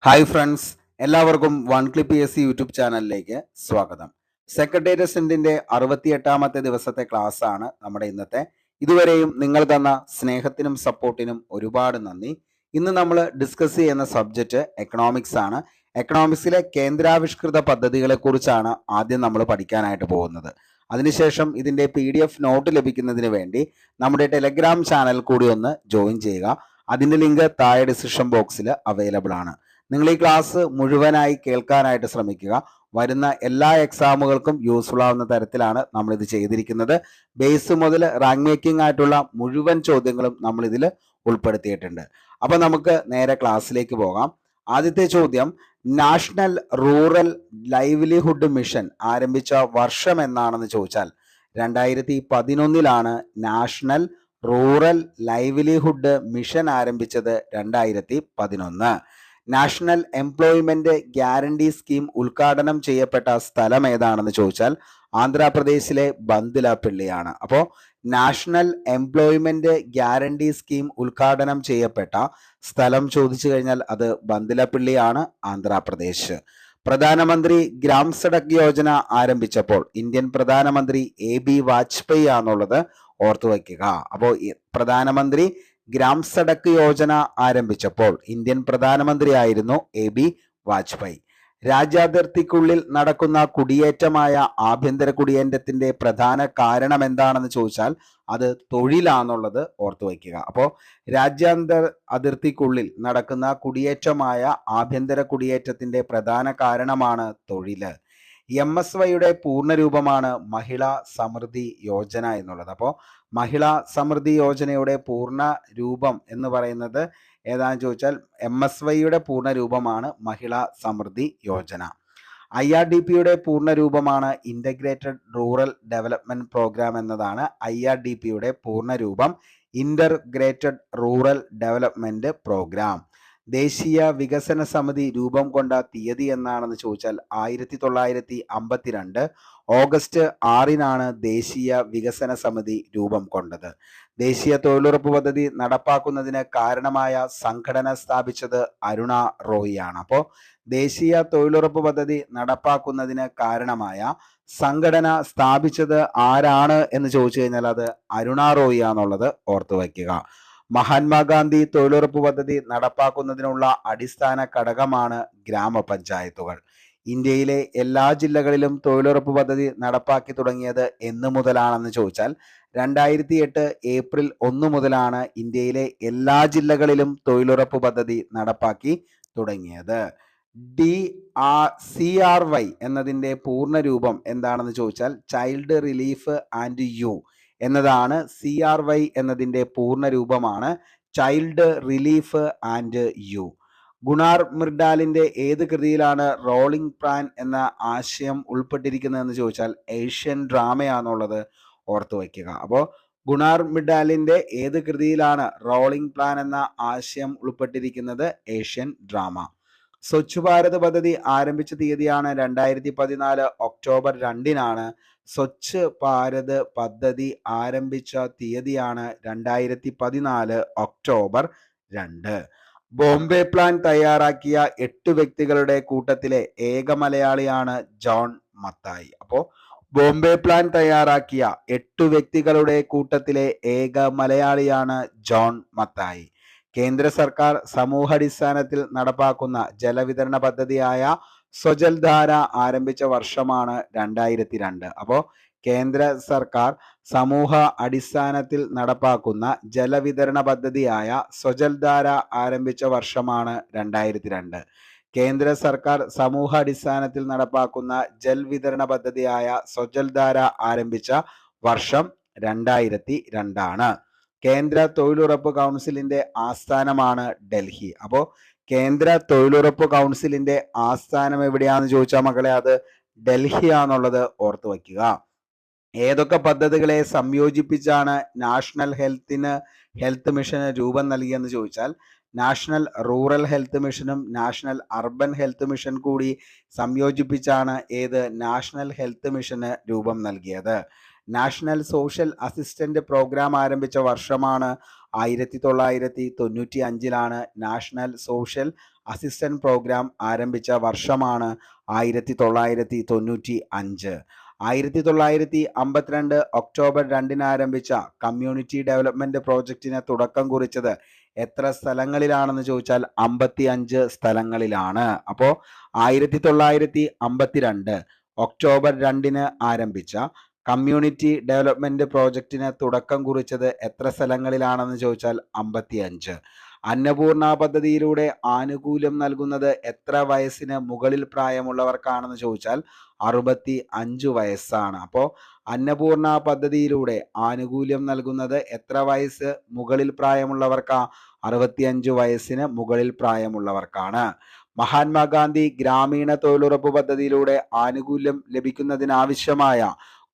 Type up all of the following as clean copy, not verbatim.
Hi friends, എല്ലാവർക്കും one clip S C YouTube ചാനലിലേക്ക് സ്വാഗതം. സെക്രട്ടേറിയറ്റ് അസിസ്റ്റന്റിന്റെ 68ാമത്തെ ദിവസത്തെ ക്ലാസ് ആണ് നമ്മുടെ ഇന്നത്തെ. ഇതുവരെയും നിങ്ങൾ തന്ന സ്നേഹത്തിനും സപ്പോർട്ടിനും ഒരുപാട് നന്ദി. ഇന്ന് നമ്മൾ ഡിസ്കസ് ചെയ്യുന്ന സബ്ജക്റ്റ് എക്കണോമിക്സ് ആണ്. എക്കണോമിക്സിലെ കേന്ദ്രാവിഷ്കൃത പദ്ധതികളെ കുറിച്ചാണ് ആദ്യം നമ്മൾ പഠിക്കാനായിട്ട് പോകുന്നത്. അതിനുശേഷം ഇതിന്റെ PDF നോട്ട് ലഭിക്കുന്നതിന് വേണ്ടി നമ്മുടെ ടെലഗ്രാം ചാനൽ കൂടി ഒന്ന് ജോയിൻ ചെയ്യുക. അതിന്റെ ലിങ്ക് താഴെ ഡിസ്ക്രിപ്ഷൻ ബോക്സിൽ അവൈലബിൾ ആണ്. നിങ്ങൾ ഈ ക്ലാസ് മുഴുവനായി കേൾക്കാനായിട്ട് ശ്രമിക്കുക. വരുന്ന എല്ലാ എക്സാമുകൾക്കും യൂസ്ഫുൾ ആവുന്ന തരത്തിലാണ് നമ്മൾ ഇത് ചെയ്തിരിക്കുന്നത്. ബേസ് മുതൽ റാങ്ക് മേക്കിംഗ് ആയിട്ടുള്ള മുഴുവൻ ചോദ്യങ്ങളും നമ്മൾ ഇതിൽ ഉൾപ്പെടുത്തിയിട്ടുണ്ട്. അപ്പൊ നമുക്ക് നേരെ ക്ലാസ്സിലേക്ക് പോകാം. ആദ്യത്തെ ചോദ്യം, നാഷണൽ റൂറൽ ലൈവ്ലിഹുഡ് മിഷൻ ആരംഭിച്ച വർഷം എന്നാണെന്ന് ചോദിച്ചാൽ 2011 നാഷണൽ റൂറൽ ലൈവ്ലിഹുഡ് മിഷൻ ആരംഭിച്ചത് 2011. നാഷണൽ എംപ്ലോയ്മെന്റ് ഗ്യാരണ്ടി സ്കീം ഉദ്ഘാടനം ചെയ്യപ്പെട്ട സ്ഥലം ഏതാണെന്ന് ചോദിച്ചാൽ ആന്ധ്രാപ്രദേശിലെ ബന്ദിലപ്പള്ളിയാണ്. അപ്പോൾ നാഷണൽ എംപ്ലോയ്മെന്റ് ഗ്യാരണ്ടി സ്കീം ഉദ്ഘാടനം ചെയ്യപ്പെട്ട സ്ഥലം ചോദിച്ചു കഴിഞ്ഞാൽ അത് ബന്ദിലപ്പള്ളിയാണ്, ആന്ധ്രാപ്രദേശ്. പ്രധാനമന്ത്രി ഗ്രാം സഡക് യോജന ആരംഭിച്ചപ്പോൾ ഇന്ത്യൻ പ്രധാനമന്ത്രി AB വാജ്പേയി ആണെന്നുള്ളത് ഓർത്തു വയ്ക്കുക. അപ്പോൾ പ്രധാനമന്ത്രി ഗ്രാം സഡക് യോജന ആരംഭിച്ചപ്പോൾ ഇന്ത്യൻ പ്രധാനമന്ത്രിയായിരുന്നു AB വാജ്പേയി. രാജ്യാതിർത്തിക്കുള്ളിൽ നടക്കുന്ന കുടിയേറ്റമായ ആഭ്യന്തര കുടിയേറ്റത്തിന്റെ പ്രധാന കാരണം എന്താണെന്ന് ചോദിച്ചാൽ അത് തൊഴിലാണെന്നുള്ളത് ഓർത്തു വയ്ക്കുക. അപ്പോൾ രാജ്യാന്തര അതിർത്തിക്കുള്ളിൽ നടക്കുന്ന കുടിയേറ്റമായ ആഭ്യന്തര കുടിയേറ്റത്തിന്റെ പ്രധാന കാരണമാണ് തൊഴില്. MSYയുടെ പൂർണ്ണരൂപമാണ് മഹിളാ സമൃദ്ധി യോജന എന്നുള്ളത്. അപ്പോൾ മഹിളാ സമൃദ്ധി യോജനയുടെ പൂർണ്ണ രൂപം എന്ന് പറയുന്നത് ഏതാണെന്ന് ചോദിച്ചാൽ MSYയുടെ പൂർണ്ണ രൂപമാണ് മഹിളാ സമൃദ്ധി യോജന. IRDPയുടെ പൂർണ്ണ രൂപമാണ് ഇന്റഗ്രേറ്റഡ് റൂറൽ ഡെവലപ്മെന്റ് പ്രോഗ്രാം എന്നതാണ് IRDPയുടെ പൂർണ്ണ രൂപം, ഇന്റർഗ്രേറ്റഡ് റൂറൽ ഡെവലപ്മെന്റ് പ്രോഗ്രാം. ദേശീയ വികസന സമിതി രൂപം കൊണ്ട തീയതി എന്നാണെന്ന് ചോദിച്ചാൽ 1952 ഓഗസ്റ്റ് 6 ദേശീയ വികസന സമിതി രൂപം കൊണ്ടത്. ദേശീയ തൊഴിലുറപ്പ് പദ്ധതി നടപ്പാക്കുന്നതിന് കാരണമായ സംഘടന സ്ഥാപിച്ചത് അരുണ റോയി ആണ്. അപ്പോൾ ദേശീയ തൊഴിലുറപ്പ് പദ്ധതി നടപ്പാക്കുന്നതിന് കാരണമായ സംഘടന സ്ഥാപിച്ചത് ആരാണ് എന്ന് ചോദിച്ചു കഴിഞ്ഞാൽ അത് അരുണ റോയി ആണെന്നുള്ളത് ഓർത്തു വയ്ക്കുക. മഹാത്മാഗാന്ധി തൊഴിലുറപ്പ് പദ്ധതി നടപ്പാക്കുന്നതിനുള്ള അടിസ്ഥാന ഘടകമാണ് ഗ്രാമപഞ്ചായത്തുകൾ. ഇന്ത്യയിലെ എല്ലാ ജില്ലകളിലും തൊഴിലുറപ്പ് പദ്ധതി നടപ്പാക്കി തുടങ്ങിയത് എന്ന് മുതലാണെന്ന് ചോദിച്ചാൽ 2008 ഏപ്രിൽ 1 മുതലാണ് ഇന്ത്യയിലെ എല്ലാ ജില്ലകളിലും തൊഴിലുറപ്പ് പദ്ധതി നടപ്പാക്കി തുടങ്ങിയത്. CRY എന്നതിൻ്റെ പൂർണ്ണ രൂപം എന്താണെന്ന് ചോദിച്ചാൽ ചൈൽഡ് റിലീഫ് ആൻഡ് യു എന്നതാണ്. CRY എന്നതിൻ്റെ പൂർണ്ണ രൂപമാണ് ചൈൽഡ് റിലീഫ് ആൻഡ് യു. ഗുണാർ മിർഡാലിന്റെ ഏത് കൃതിയിലാണ് റോളിംഗ് പ്ലാൻ എന്ന ആശയം ഉൾപ്പെട്ടിരിക്കുന്നതെന്ന് ചോദിച്ചാൽ ഏഷ്യൻ ഡ്രാമയാണെന്നുള്ളത് ഓർത്തു വയ്ക്കുക. അപ്പോൾ ഗുണാർ മിർഡാലിന്റെ ഏത് കൃതിയിലാണ് റോളിംഗ് പ്ലാൻ എന്ന ആശയം ഉൾപ്പെട്ടിരിക്കുന്നത്? Asian drama. സ്വച്ഛ് ഭാരത് പദ്ധതി ആരംഭിച്ച തീയതിയാണ് 2014 ഒക്ടോബർ 2. സ്വച്ഛ് ഭാരത് പദ്ധതി ആരംഭിച്ച തീയതിയാണ് 2014 ഒക്ടോബർ 2. ബോംബെ പ്ലാൻ തയ്യാറാക്കിയ 8 വ്യക്തികളുടെ കൂട്ടത്തിലെ ഏക മലയാളിയാണ് ജോൺ മത്തായി. അപ്പോൾ ബോംബെ പ്ലാൻ തയ്യാറാക്കിയ 8 വ്യക്തികളുടെ കൂട്ടത്തിലെ ഏക മലയാളിയാണ് ജോൺ മത്തായി. കേന്ദ്ര സർക്കാർ സമൂഹാടിസ്ഥാനത്തിൽ നടപ്പാക്കുന്ന ജലവിതരണ പദ്ധതിയായ സ്വജൽധാര ആരംഭിച്ച വർഷമാണ് 2002. അപ്പോൾ കേന്ദ്ര സർക്കാർ സമൂഹ അടിസ്ഥാനത്തിൽ നടപ്പാക്കുന്ന ജലവിതരണ പദ്ധതിയായ സ്വജൽധാര ആരംഭിച്ച വർഷമാണ് 2002. കേന്ദ്ര സർക്കാർ സമൂഹ അടിസ്ഥാനത്തിൽ നടപ്പാക്കുന്ന ജൽവിതരണ പദ്ധതിയായ സ്വജൽധാര ആരംഭിച്ച വർഷം 2002. കേന്ദ്ര തൊഴിലുറപ്പ് കൗൺസിലിന്റെ ആസ്ഥാനമാണ് ഡൽഹി. അപ്പോൾ കേന്ദ്ര തൊഴിലുറപ്പ് കൗൺസിലിന്റെ ആസ്ഥാനം എവിടെയാണെന്ന് ചോദിച്ചാൽ മക്കളെ അത് ഡൽഹി ആണെന്നുള്ളത് ഓർത്തു വയ്ക്കുക. ഏതൊക്കെ പദ്ധതികളെ സംയോജിപ്പിച്ചാണ് നാഷണൽ ഹെൽത്ത് മിഷന് രൂപം നൽകിയെന്ന് ചോദിച്ചാൽ നാഷണൽ റൂറൽ ഹെൽത്ത് മിഷനും നാഷണൽ അർബൻ ഹെൽത്ത് മിഷൻ കൂടി സംയോജിപ്പിച്ചാണ് നാഷണൽ ഹെൽത്ത് മിഷന് രൂപം നൽകിയത്. നാഷണൽ സോഷ്യൽ അസിസ്റ്റന്റ് പ്രോഗ്രാം ആരംഭിച്ച വർഷമാണ് 1995 നാഷണൽ സോഷ്യൽ അസിസ്റ്റന്റ് പ്രോഗ്രാം ആരംഭിച്ച വർഷമാണ് 1995. 1952 ഒക്ടോബർ 2 ആരംഭിച്ച കമ്മ്യൂണിറ്റി ഡെവലപ്മെന്റ് പ്രോജക്റ്റിന് തുടക്കം കുറിച്ചത് എത്ര സ്ഥലങ്ങളിലാണെന്ന് ചോദിച്ചാൽ 55 സ്ഥലങ്ങളിലാണ്. അപ്പോൾ 1952 ഒക്ടോബർ 2 ആരംഭിച്ച കമ്മ്യൂണിറ്റി ഡെവലപ്മെന്റ് പ്രോജക്റ്റിന് തുടക്കം കുറിച്ചത് എത്ര സ്ഥലങ്ങളിലാണെന്ന് ചോദിച്ചാൽ 55. അന്നപൂർണ പദ്ധതിയിലൂടെ ആനുകൂല്യം നൽകുന്നത് എത്ര വയസ്സിന് മുകളിൽ പ്രായമുള്ളവർക്കാണെന്ന് ചോദിച്ചാൽ 65 വയസ്സാണ്. അപ്പോൾ അന്നപൂർണ പദ്ധതിയിലൂടെ ആനുകൂല്യം നൽകുന്നത് എത്ര വയസ്സ് മുകളിൽ പ്രായമുള്ളവർക്കാ? 65 വയസ്സിന് മുകളിൽ പ്രായമുള്ളവർക്കാണ്. മഹാത്മാഗാന്ധി ഗ്രാമീണ തൊഴിലുറപ്പ് പദ്ധതിയിലൂടെ ആനുകൂല്യം ലഭിക്കുന്നതിനാവശ്യമായ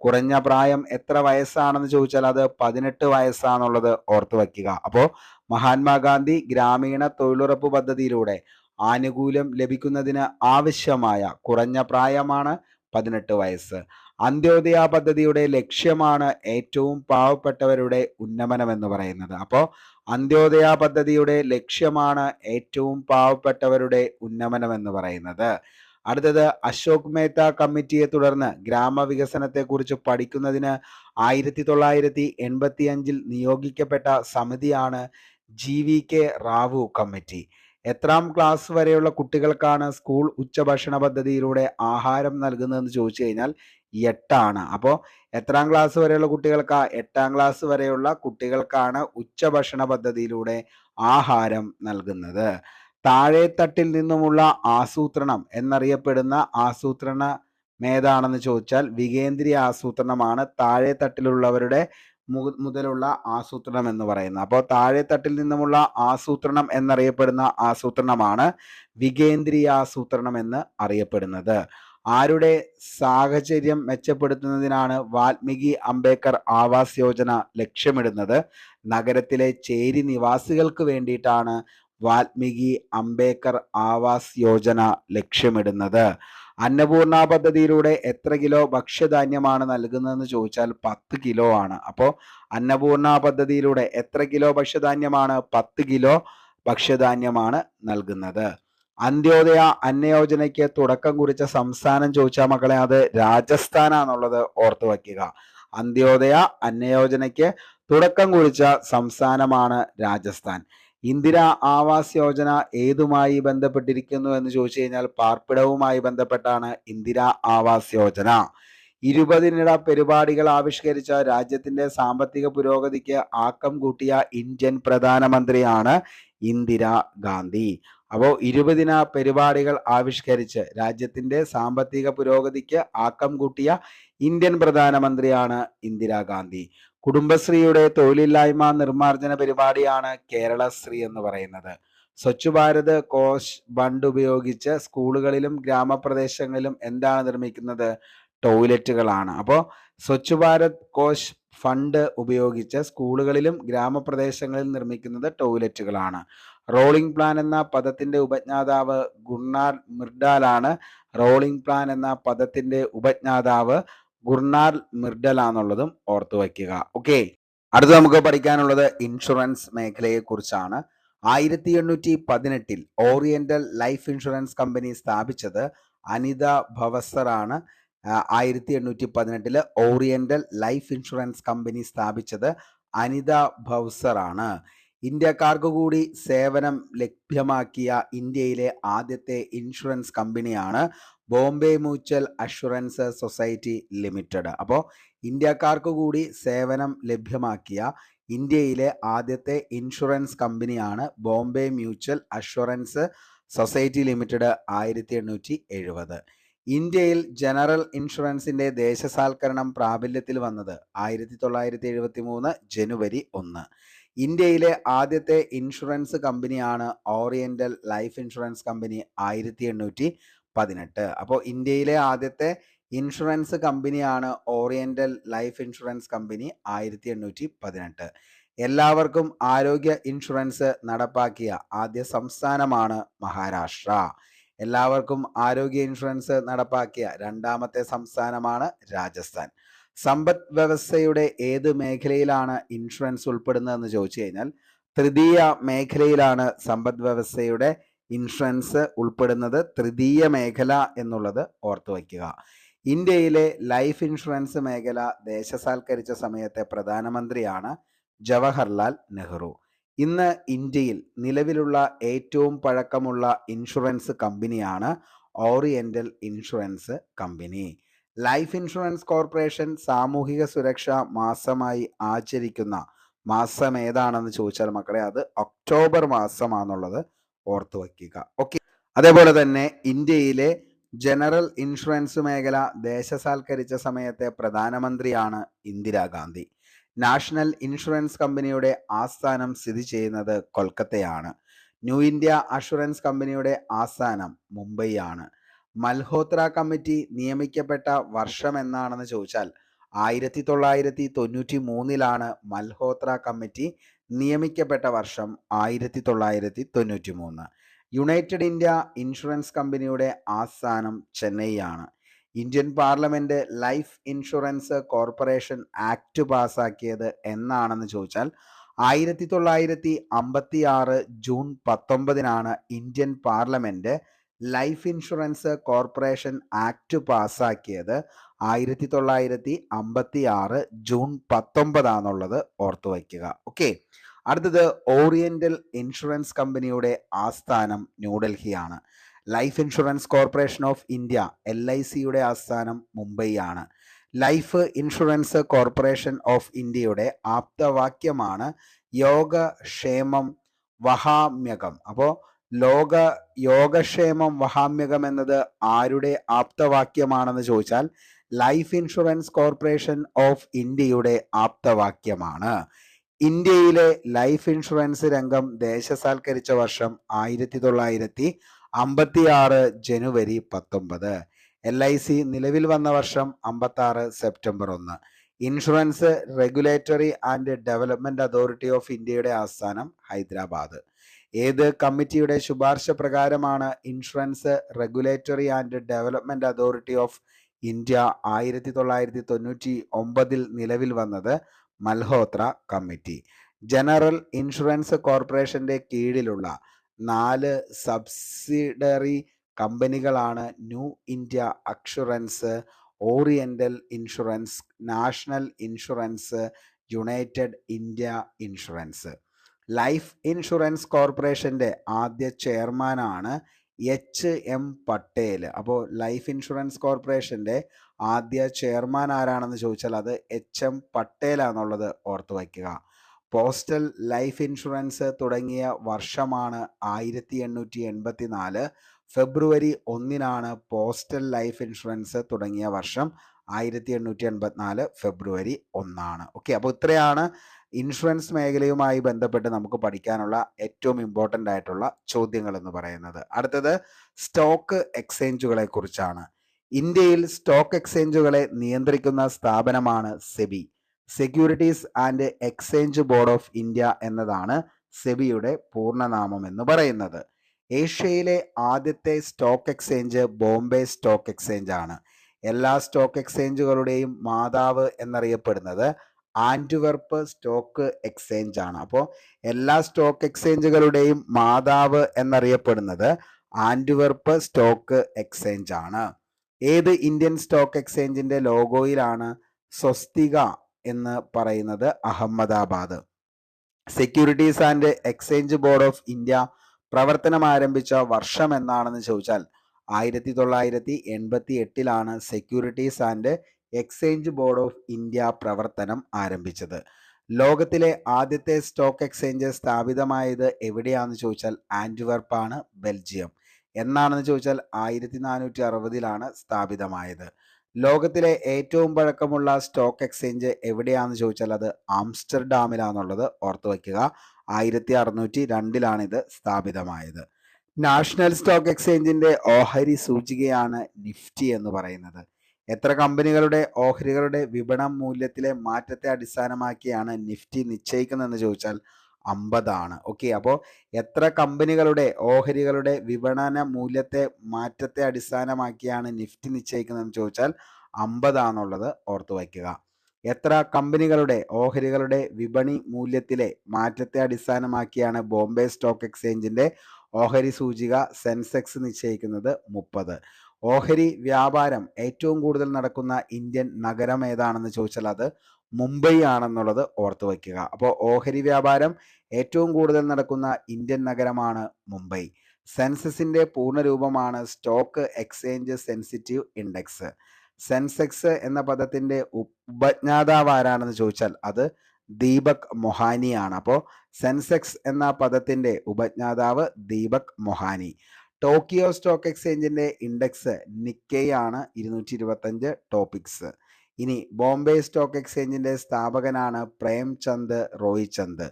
കുറഞ്ഞ പ്രായം എത്ര വയസ്സാണെന്ന് ചോദിച്ചാൽ അത് 18 വയസ്സാണുള്ളത് ഓർത്തു വയ്ക്കുക. അപ്പോൾ മഹാത്മാഗാന്ധി ഗ്രാമീണ തൊഴിലുറപ്പ് പദ്ധതിയിലൂടെ ആനുകൂല്യം ലഭിക്കുന്നതിന് ആവശ്യമായ കുറഞ്ഞ പ്രായമാണ് 18 വയസ്സ്. അന്ത്യോദയ പദ്ധതിയുടെ ലക്ഷ്യമാണ് ഏറ്റവും പാവപ്പെട്ടവരുടെ ഉന്നമനം എന്ന് പറയുന്നത്. അപ്പോൾ അന്ത്യോദയ പദ്ധതിയുടെ ലക്ഷ്യമാണ് ഏറ്റവും പാവപ്പെട്ടവരുടെ ഉന്നമനം എന്ന് പറയുന്നത്. അടുത്തത് അശോക് മേത്ത കമ്മിറ്റിയെ തുടർന്ന് ഗ്രാമവികസനത്തെക്കുറിച്ച് പഠിക്കുന്നതിന് 1985 നിയോഗിക്കപ്പെട്ട സമിതിയാണ് GVK റാവു കമ്മിറ്റി. എത്രാം ക്ലാസ് വരെയുള്ള കുട്ടികൾക്കാണ് സ്കൂൾ ഉച്ചഭക്ഷണ പദ്ധതിയിലൂടെ ആഹാരം നൽകുന്നതെന്ന് ചോദിച്ചു കഴിഞ്ഞാൽ 8 അപ്പോൾ എത്രാം ക്ലാസ് വരെയുള്ള കുട്ടികൾക്കാ? 8ാം ക്ലാസ് വരെയുള്ള കുട്ടികൾക്കാണ് ഉച്ചഭക്ഷണ പദ്ധതിയിലൂടെ ആഹാരം നൽകുന്നത്. താഴെത്തട്ടിൽ നിന്നുമുള്ള ആസൂത്രണം എന്നറിയപ്പെടുന്ന ആസൂത്രണമേതാണെന്ന് ചോദിച്ചാൽ വികേന്ദ്രീയ ആസൂത്രണമാണ് താഴെത്തട്ടിലുള്ളവരുടെ മുതലുള്ള ആസൂത്രണം എന്ന് പറയുന്നത്. അപ്പോൾ താഴെത്തട്ടിൽ നിന്നുമുള്ള ആസൂത്രണം എന്നറിയപ്പെടുന്ന ആസൂത്രണമാണ് വികേന്ദ്രീയ ആസൂത്രണം എന്ന് അറിയപ്പെടുന്നത്. ആരുടെ സാഹചര്യം മെച്ചപ്പെടുത്തുന്നതിനാണ് വാൽമീകി അംബേദ്കർ ആവാസ് യോജന ലക്ഷ്യമിടുന്നത്? നഗരത്തിലെ ചേരി നിവാസികൾക്ക് വേണ്ടിയിട്ടാണ് വാൽമീകി അംബേദ്കർ ആവാസ് യോജന ലക്ഷ്യമിടുന്നത്. അന്നപൂർണ പദ്ധതിയിലൂടെ എത്ര കിലോ ഭക്ഷ്യധാന്യമാണ് നൽകുന്നതെന്ന് ചോദിച്ചാൽ 10 കിലോ ആണ്. അപ്പോൾ അന്നപൂർണ പദ്ധതിയിലൂടെ എത്ര കിലോ ഭക്ഷ്യധാന്യമാണ്? 10 കിലോ ഭക്ഷ്യധാന്യമാണ് നൽകുന്നത്. അന്ത്യോദയ അന്നയോജനയ്ക്ക് തുടക്കം കുറിച്ച സംസ്ഥാനം ചോദിച്ചാൽ മക്കളെ അത് രാജസ്ഥാനാന്നുള്ളത് ഓർത്തു വയ്ക്കുക. അന്ത്യോദയ അന്നയോജനയ്ക്ക് തുടക്കം കുറിച്ച സംസ്ഥാനമാണ് രാജസ്ഥാൻ. ഇന്ദിര ആവാസ് യോജന ഏതുമായി ബന്ധപ്പെട്ടിരിക്കുന്നു എന്ന് ചോദിച്ചു കഴിഞ്ഞാൽ പാർപ്പിടവുമായി ബന്ധപ്പെട്ടാണ് ഇന്ദിര ആവാസ് യോജന. 20 പരിപാടികൾ ആവിഷ്കരിച്ച രാജ്യത്തിന്റെ സാമ്പത്തിക പുരോഗതിക്ക് ആക്കം കൂട്ടിയ ഇന്ത്യൻ പ്രധാനമന്ത്രിയാണ് ഇന്ദിര ഗാന്ധി. അപ്പോൾ 20 പരിപാടികൾ ആവിഷ്കരിച്ച് രാജ്യത്തിന്റെ സാമ്പത്തിക പുരോഗതിക്ക് ആക്കം കൂട്ടിയ ഇന്ത്യൻ പ്രധാനമന്ത്രിയാണ് ഇന്ദിരാഗാന്ധി. കുടുംബശ്രീയുടെ തൊഴിലില്ലായ്മ നിർമ്മാർജ്ജന പരിപാടിയാണ് കേരളശ്രീ എന്ന് പറയുന്നത്. സ്വച്ഛ് ഭാരത് കോശ് ഫണ്ട് ഉപയോഗിച്ച് സ്കൂളുകളിലും ഗ്രാമപ്രദേശങ്ങളിലും എന്താണ് നിർമ്മിക്കുന്നത്? ടോയ്ലറ്റുകളാണ്. അപ്പോൾ സ്വച്ഛ് ഭാരത് കോശ് ഫണ്ട് ഉപയോഗിച്ച് സ്കൂളുകളിലും ഗ്രാമപ്രദേശങ്ങളിലും നിർമ്മിക്കുന്നത് ടോയ്ലറ്റുകളാണ്. റോളിംഗ് പ്ലാൻ എന്ന പദത്തിന്റെ ഉപജ്ഞാതാവ് ഗുർണാർ മിർഡാലാണ്. റോളിംഗ് പ്ലാൻ എന്ന പദത്തിന്റെ ഉപജ്ഞാതാവ് ഗുർണാർ മിർഡലാന്നുള്ളതും ഓർത്തു വയ്ക്കുക. ഓക്കെ, അടുത്ത് നമുക്ക് പഠിക്കാനുള്ളത് ഇൻഷുറൻസ് മേഖലയെ കുറിച്ചാണ്. 1818 ഓറിയന്റൽ ലൈഫ് ഇൻഷുറൻസ് കമ്പനി സ്ഥാപിച്ചത് അനിത ഭവസർ ആണ്. 1818 ഓറിയന്റൽ ലൈഫ് ഇൻഷുറൻസ് കമ്പനി സ്ഥാപിച്ചത് അനിത ഭവസർ ആണ്. ഇന്ത്യക്കാർക്ക് കൂടി സേവനം ലഭ്യമാക്കിയ ഇന്ത്യയിലെ ആദ്യത്തെ ഇൻഷുറൻസ് കമ്പനിയാണ് Bombay mutual assurance society limited. അപ്പോൾ ഇന്ത്യക്കാർക്ക് കൂടി സേവനം ലഭ്യമാക്കിയ ഇന്ത്യയിലെ ആദ്യത്തെ ഇൻഷുറൻസ് കമ്പനിയാണ് Bombay mutual assurance society limited. 1870. ഇന്ത്യയിൽ ജനറൽ ഇൻഷുറൻസിന്റെ ദേശസാൽക്കരണം പ്രാബല്യത്തിൽ വന്നത് 1973 ജനുവരി 1. ഇന്ത്യയിലെ ആദ്യത്തെ ഇൻഷുറൻസ് കമ്പനിയാണ് ഓറിയന്റൽ ലൈഫ് ഇൻഷുറൻസ് കമ്പനി. 1818. അപ്പോൾ ഇന്ത്യയിലെ ആദ്യത്തെ ഇൻഷുറൻസ് കമ്പനിയാണ് ഓറിയന്റൽ ലൈഫ് ഇൻഷുറൻസ് കമ്പനി. 1818. എല്ലാവർക്കും ആരോഗ്യ ഇൻഷുറൻസ് നടപ്പാക്കിയ ആദ്യ സംസ്ഥാനമാണ് മഹാരാഷ്ട്ര. എല്ലാവർക്കും ആരോഗ്യ ഇൻഷുറൻസ് നടപ്പാക്കിയ രണ്ടാമത്തെ സംസ്ഥാനമാണ് രാജസ്ഥാൻ. സമ്പദ് വ്യവസ്ഥയുടെ ഏത് മേഖലയിലാണ് ഇൻഷുറൻസ് ഉൾപ്പെടുന്നതെന്ന് ചോദിച്ചു കഴിഞ്ഞാൽ തൃതീയ മേഖലയിലാണ് സമ്പദ് വ്യവസ്ഥയുടെ ഇൻഷുറൻസ് ഉൾപ്പെടുന്നത്. തൃതീയ മേഖല എന്നുള്ളത് ഓർത്തു വയ്ക്കുക. ഇന്ത്യയിലെ ലൈഫ് ഇൻഷുറൻസ് മേഖല ദേശസാൽക്കരിച്ച സമയത്തെ പ്രധാനമന്ത്രിയാണ് ജവഹർലാൽ നെഹ്റു. ഇന്ന് ഇന്ത്യയിൽ നിലവിലുള്ള ഏറ്റവും പഴക്കമുള്ള ഇൻഷുറൻസ് കമ്പനിയാണ് oriental insurance company. Life insurance corporation സാമൂഹിക സുരക്ഷാ മാസമായി ആചരിക്കുന്ന മാസം ഏതാണെന്ന് ചോദിച്ചാൽ മക്കളെ അത് ഒക്ടോബർ മാസമാണെന്നുള്ളത് ഓർത്തു വയ്ക്കുക. ഓക്കെ. അതേപോലെ തന്നെ ഇന്ത്യയിലെ ജനറൽ ഇൻഷുറൻസ് മേഖല ദേശസാൽക്കരിച്ച സമയത്തെ പ്രധാനമന്ത്രിയാണ് ഇന്ദിരാഗാന്ധി. നാഷണൽ ഇൻഷുറൻസ് കമ്പനിയുടെ ആസ്ഥാനം സ്ഥിതി ചെയ്യുന്നത് കൊൽക്കത്തയാണ്. ന്യൂ ഇന്ത്യ അഷുറൻസ് കമ്പനിയുടെ ആസ്ഥാനം മുംബൈയാണ്. മൽഹോത്ര കമ്മിറ്റി നിയമിക്കപ്പെട്ട വർഷം എന്നാണെന്ന് ചോദിച്ചാൽ 1993 മൽഹോത്ര കമ്മിറ്റി നിയമിക്കപ്പെട്ട വർഷം 1993. യുണൈറ്റഡ് ഇന്ത്യ ഇൻഷുറൻസ് കമ്പനിയുടെ ആസ്ഥാനം ചെന്നൈയാണ്. Indian parliament life insurance corporation act പാസാക്കിയത് എന്നാണെന്ന് ചോദിച്ചാൽ 1956 June 19 Indian parliament life insurance corporation act പാസാക്കിയത് 1956 ജൂൺ 19 ഓർത്തു വയ്ക്കുക. ഓക്കെ. അടുത്തത് ഓറിയന്റൽ ഇൻഷുറൻസ് കമ്പനിയുടെ ആസ്ഥാനം ന്യൂഡൽഹിയാണ്. Life insurance corporation of India LICയുടെ ആസ്ഥാനം മുംബൈയാണ്. ലൈഫ് ഇൻഷുറൻസ് കോർപ്പറേഷൻ ഓഫ് ഇന്ത്യയുടെ ആപ്തവാക്യമാണ് യോഗക്ഷേമം വഹാമ്യകം. അപ്പോൾ യോഗക്ഷേമം വഹാമ്യകം എന്നത് ആരുടെ ആപ്തവാക്യമാണെന്ന് ചോദിച്ചാൽ ലൈഫ് ഇൻഷുറൻസ് കോർപ്പറേഷൻ ഓഫ് ഇന്ത്യയുടെ ആപ്തവാക്യമാണ്. ഇന്ത്യയിലെ ലൈഫ് ഇൻഷുറൻസ് രംഗം ദേശസാൽക്കരിച്ച വർഷം 1956 ജനുവരി 19. LIC നിലവിൽ വന്ന വർഷം 56 September 1. Insurance regulatory and development authority of ഇന്ത്യയുടെ ആസ്ഥാനം ഹൈദരാബാദ്. ഏത് കമ്മിറ്റിയുടെ ശുപാർശ പ്രകാരമാണ് insurance regulatory and development authority of India 1999 നിലവിൽ വന്നത്? മൽഹോത്ര കമ്മിറ്റി. ജനറൽ ഇൻഷുറൻസ് കോർപ്പറേഷന്റെ കീഴിലുള്ള 4 സബ്സിഡറി കമ്പനികളാണ് new India assurance, oriental insurance, national insurance, United India insurance. Life insurance കോർപ്പറേഷന്റെ ആദ്യ ചെയർമാനാണ് HM പട്ടേൽ. അപ്പോൾ ലൈഫ് ഇൻഷുറൻസ് കോർപ്പറേഷന്റെ ആദ്യ ചെയർമാൻ ആരാണെന്ന് ചോദിച്ചാൽ അത് HM പട്ടേലാണെന്നുള്ളത് ഓർത്തു വയ്ക്കുക. പോസ്റ്റൽ ലൈഫ് ഇൻഷുറൻസ് തുടങ്ങിയ വർഷമാണ് 1884. ഫെബ്രുവരി 1 പോസ്റ്റൽ ലൈഫ് ഇൻഷുറൻസ് തുടങ്ങിയ വർഷം 1884 ഫെബ്രുവരി 1. ഓക്കെ. അപ്പോൾ ഇത്രയാണ് ഇൻഷുറൻസ് മേഖലയുമായി ബന്ധപ്പെട്ട് നമുക്ക് പഠിക്കാനുള്ള ഏറ്റവും ഇമ്പോർട്ടൻ്റ് ആയിട്ടുള്ള ചോദ്യങ്ങൾ എന്ന് പറയുന്നത്. അടുത്തത് സ്റ്റോക്ക് എക്സ്ചേഞ്ചുകളെ കുറിച്ചാണ്. ഇന്ത്യയിൽ സ്റ്റോക്ക് എക്സ്ചേഞ്ചുകളെ നിയന്ത്രിക്കുന്ന സ്ഥാപനമാണ് SEBI. Securities and exchange board of India എന്നതാണ് സെബിയുടെ പൂർണ്ണനാമം എന്ന് പറയുന്നത്. ഏഷ്യയിലെ ആദ്യത്തെ stock exchange Bombay stock exchange ആണ്. എല്ലാ സ്റ്റോക്ക് എക്സ്ചേഞ്ചുകളുടെയും മാതാവ് എന്നറിയപ്പെടുന്നത് ആന്റ്വെർപ്പ് സ്റ്റോക്ക് എക്സ്ചേഞ്ച് ആണ്. അപ്പോൾ എല്ലാ സ്റ്റോക്ക് എക്സ്ചേഞ്ചുകളുടെയും മാതാവ് എന്നറിയപ്പെടുന്നത് ആന്റ്വെർപ്പ് സ്റ്റോക്ക് എക്സ്ചേഞ്ച് ആണ്. ഏത് ഇന്ത്യൻ സ്റ്റോക്ക് എക്സ്ചേഞ്ചിന്റെ ലോഗോയിലാണ് സ്വസ്തിക എന്ന് പറയുന്നത്? Ahmedabad. Securities and exchange board of India പ്രവർത്തനം ആരംഭിച്ച വർഷം എന്നാണെന്ന് ചോദിച്ചാൽ 1988 securities and exchange board of India പ്രവർത്തനം ആരംഭിച്ചത്. ലോകത്തിലെ ആദ്യത്തെ സ്റ്റോക്ക് എക്സ്ചേഞ്ച് സ്ഥാപിതമായത് എവിടെയാണെന്ന് ചോദിച്ചാൽ ആന്റ്വെർപ്പാണ്, ബെൽജിയം. എന്നാണെന്ന് ചോദിച്ചാൽ 1460 സ്ഥാപിതമായത്. ലോകത്തിലെ ഏറ്റവും പഴക്കമുള്ള സ്റ്റോക്ക് എക്സ്ചേഞ്ച് എവിടെയാണെന്ന് ചോദിച്ചാൽ അത് ആംസ്റ്റർഡാമിലാണെന്നുള്ളത് ഓർത്തു വയ്ക്കുക. 1602 ഇത് സ്ഥാപിതമായത്. നാഷണൽ സ്റ്റോക്ക് എക്സ്ചേഞ്ചിന്റെ ഓഹരി സൂചികയാണ് നിഫ്റ്റി എന്ന് പറയുന്നത്. എത്ര കമ്പനികളുടെ ഓഹരികളുടെ വിപണന മൂല്യത്തിലെ മാറ്റത്തെ അടിസ്ഥാനമാക്കിയാണ് നിഫ്റ്റി നിശ്ചയിക്കുന്നതെന്ന് ചോദിച്ചാൽ 50 ഓക്കെ. അപ്പോൾ എത്ര കമ്പനികളുടെ ഓഹരികളുടെ വിപണന മൂല്യത്തെ മാറ്റത്തെ അടിസ്ഥാനമാക്കിയാണ് നിഫ്റ്റി നിശ്ചയിക്കുന്നതെന്ന് ചോദിച്ചാൽ 50 ഓർത്തു വയ്ക്കുക. എത്ര കമ്പനികളുടെ ഓഹരികളുടെ വിപണി മൂല്യത്തിലെ മാറ്റത്തെ അടിസ്ഥാനമാക്കിയാണ് ബോംബെ സ്റ്റോക്ക് എക്സ്ചേഞ്ചിന്റെ ഓഹരി സൂചിക സെൻസെക്സ് നിശ്ചയിക്കുന്നത്? 30. ഓഹരി വ്യാപാരം ഏറ്റവും കൂടുതൽ നടക്കുന്ന ഇന്ത്യൻ നഗരം ഏതാണെന്ന് ചോദിച്ചാൽ അത് മുംബൈ ആണെന്നുള്ളത് ഓർത്തു വയ്ക്കുക. അപ്പോൾ ഓഹരി വ്യാപാരം ഏറ്റവും കൂടുതൽ നടക്കുന്ന ഇന്ത്യൻ നഗരമാണ് മുംബൈ. സെൻസസിന്റെ പൂർണ്ണരൂപമാണ് stock exchange sensitive index. Sensex എന്ന പദത്തിന്റെ ഉപജ്ഞാതാവ് ആരാണെന്ന് ചോദിച്ചാൽ അത് ദീപക് മൊഹാനിയാണ്. അപ്പോൾ സെൻസെക്സ് എന്ന പദത്തിന്റെ ഉപജ്ഞാതാവ് ദീപക് മൊഹാനി. ടോക്കിയോ സ്റ്റോക്ക് എക്സ്ചേഞ്ചിന്റെ ഇൻഡെക്സ് നിക്കൈ ആണ്, 225 ടോപ്പിക്സ്. ഇനി ബോംബെ സ്റ്റോക്ക് എക്സ്ചേഞ്ചിന്റെ സ്ഥാപകനാണ് പ്രേംചന്ദ് റോയ്ചന്ദ്.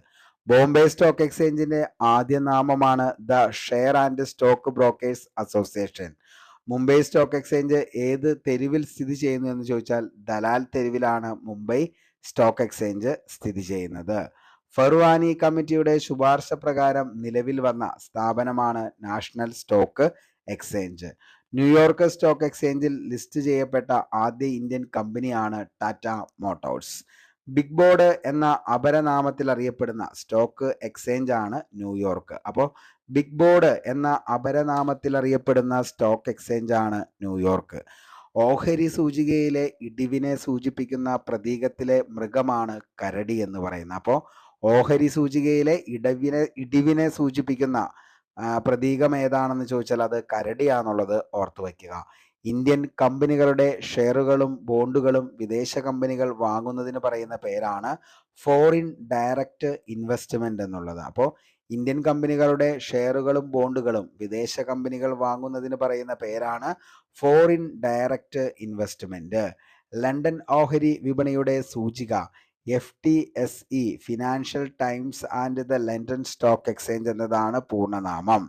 ബോംബെ സ്റ്റോക്ക് എക്സ്ചേഞ്ചിന്റെ ആദ്യ നാമമാണ് the share and stock brokers association. Mumbai stock exchange ഏത് തെരുവിൽ സ്ഥിതി ചെയ്യുന്നു എന്ന് ചോദിച്ചാൽ ദലാൽ തെരുവിലാണ് മുംബൈ സ്റ്റോക്ക് എക്സ്ചേഞ്ച് സ്ഥിതി ചെയ്യുന്നത്. ഫർവാനി കമ്മിറ്റിയുടെ ശുപാർശ പ്രകാരം നിലവിൽ വന്ന സ്ഥാപനമാണ് national stock exchange. New York stock എക്സ്ചേഞ്ചിൽ ലിസ്റ്റ് ചെയ്യപ്പെട്ട ആദ്യ ഇന്ത്യൻ കമ്പനിയാണ് ടാറ്റ മോട്ടോഴ്സ്. ബിഗ് ബോർഡ് എന്ന അപരനാമത്തിൽ അറിയപ്പെടുന്ന സ്റ്റോക്ക് എക്സ്ചേഞ്ച് ആണ് ന്യൂയോർക്ക്. അപ്പോൾ ബിഗ് ബോർഡ് എന്ന അപരനാമത്തിൽ അറിയപ്പെടുന്ന സ്റ്റോക്ക് എക്സ്ചേഞ്ച് ആണ് ന്യൂയോർക്ക്. ഓഹരി സൂചികയിലെ ഇടിവിനെ സൂചിപ്പിക്കുന്ന പ്രതീകത്തിലെ മൃഗമാണ് കരടി എന്ന് പറയുന്നത്. അപ്പോൾ ഓഹരി സൂചികയിലെ ഇടിവിനെ സൂചിപ്പിക്കുന്ന പ്രതീകം ഏതാണെന്ന് ചോദിച്ചാൽ അത് കരടിയാന്നുള്ളത് ഓർത്തു വയ്ക്കുക. ഇന്ത്യൻ കമ്പനികളുടെ ഷെയറുകളും ബോണ്ടുകളും വിദേശ കമ്പനികൾ വാങ്ങുന്നതിന് പറയുന്ന പേരാണ് ഫോറിൻ ഡയറക്റ്റ് ഇൻവെസ്റ്റ്മെന്റ് എന്നുള്ളത്. അപ്പോൾ ഇന്ത്യൻ കമ്പനികളുടെ ഷെയറുകളും ബോണ്ടുകളും വിദേശ കമ്പനികൾ വാങ്ങുന്നതിന് പറയുന്ന പേരാണ് ഫോറിൻ ഡയറക്റ്റ് ഇൻവെസ്റ്റ്മെന്റ്. ലണ്ടൻ ഓഹരി വിപണിയുടെ സൂചിക FTSE, financial times and the London stock exchange എന്നതാണ് പൂർണ്ണനാമം.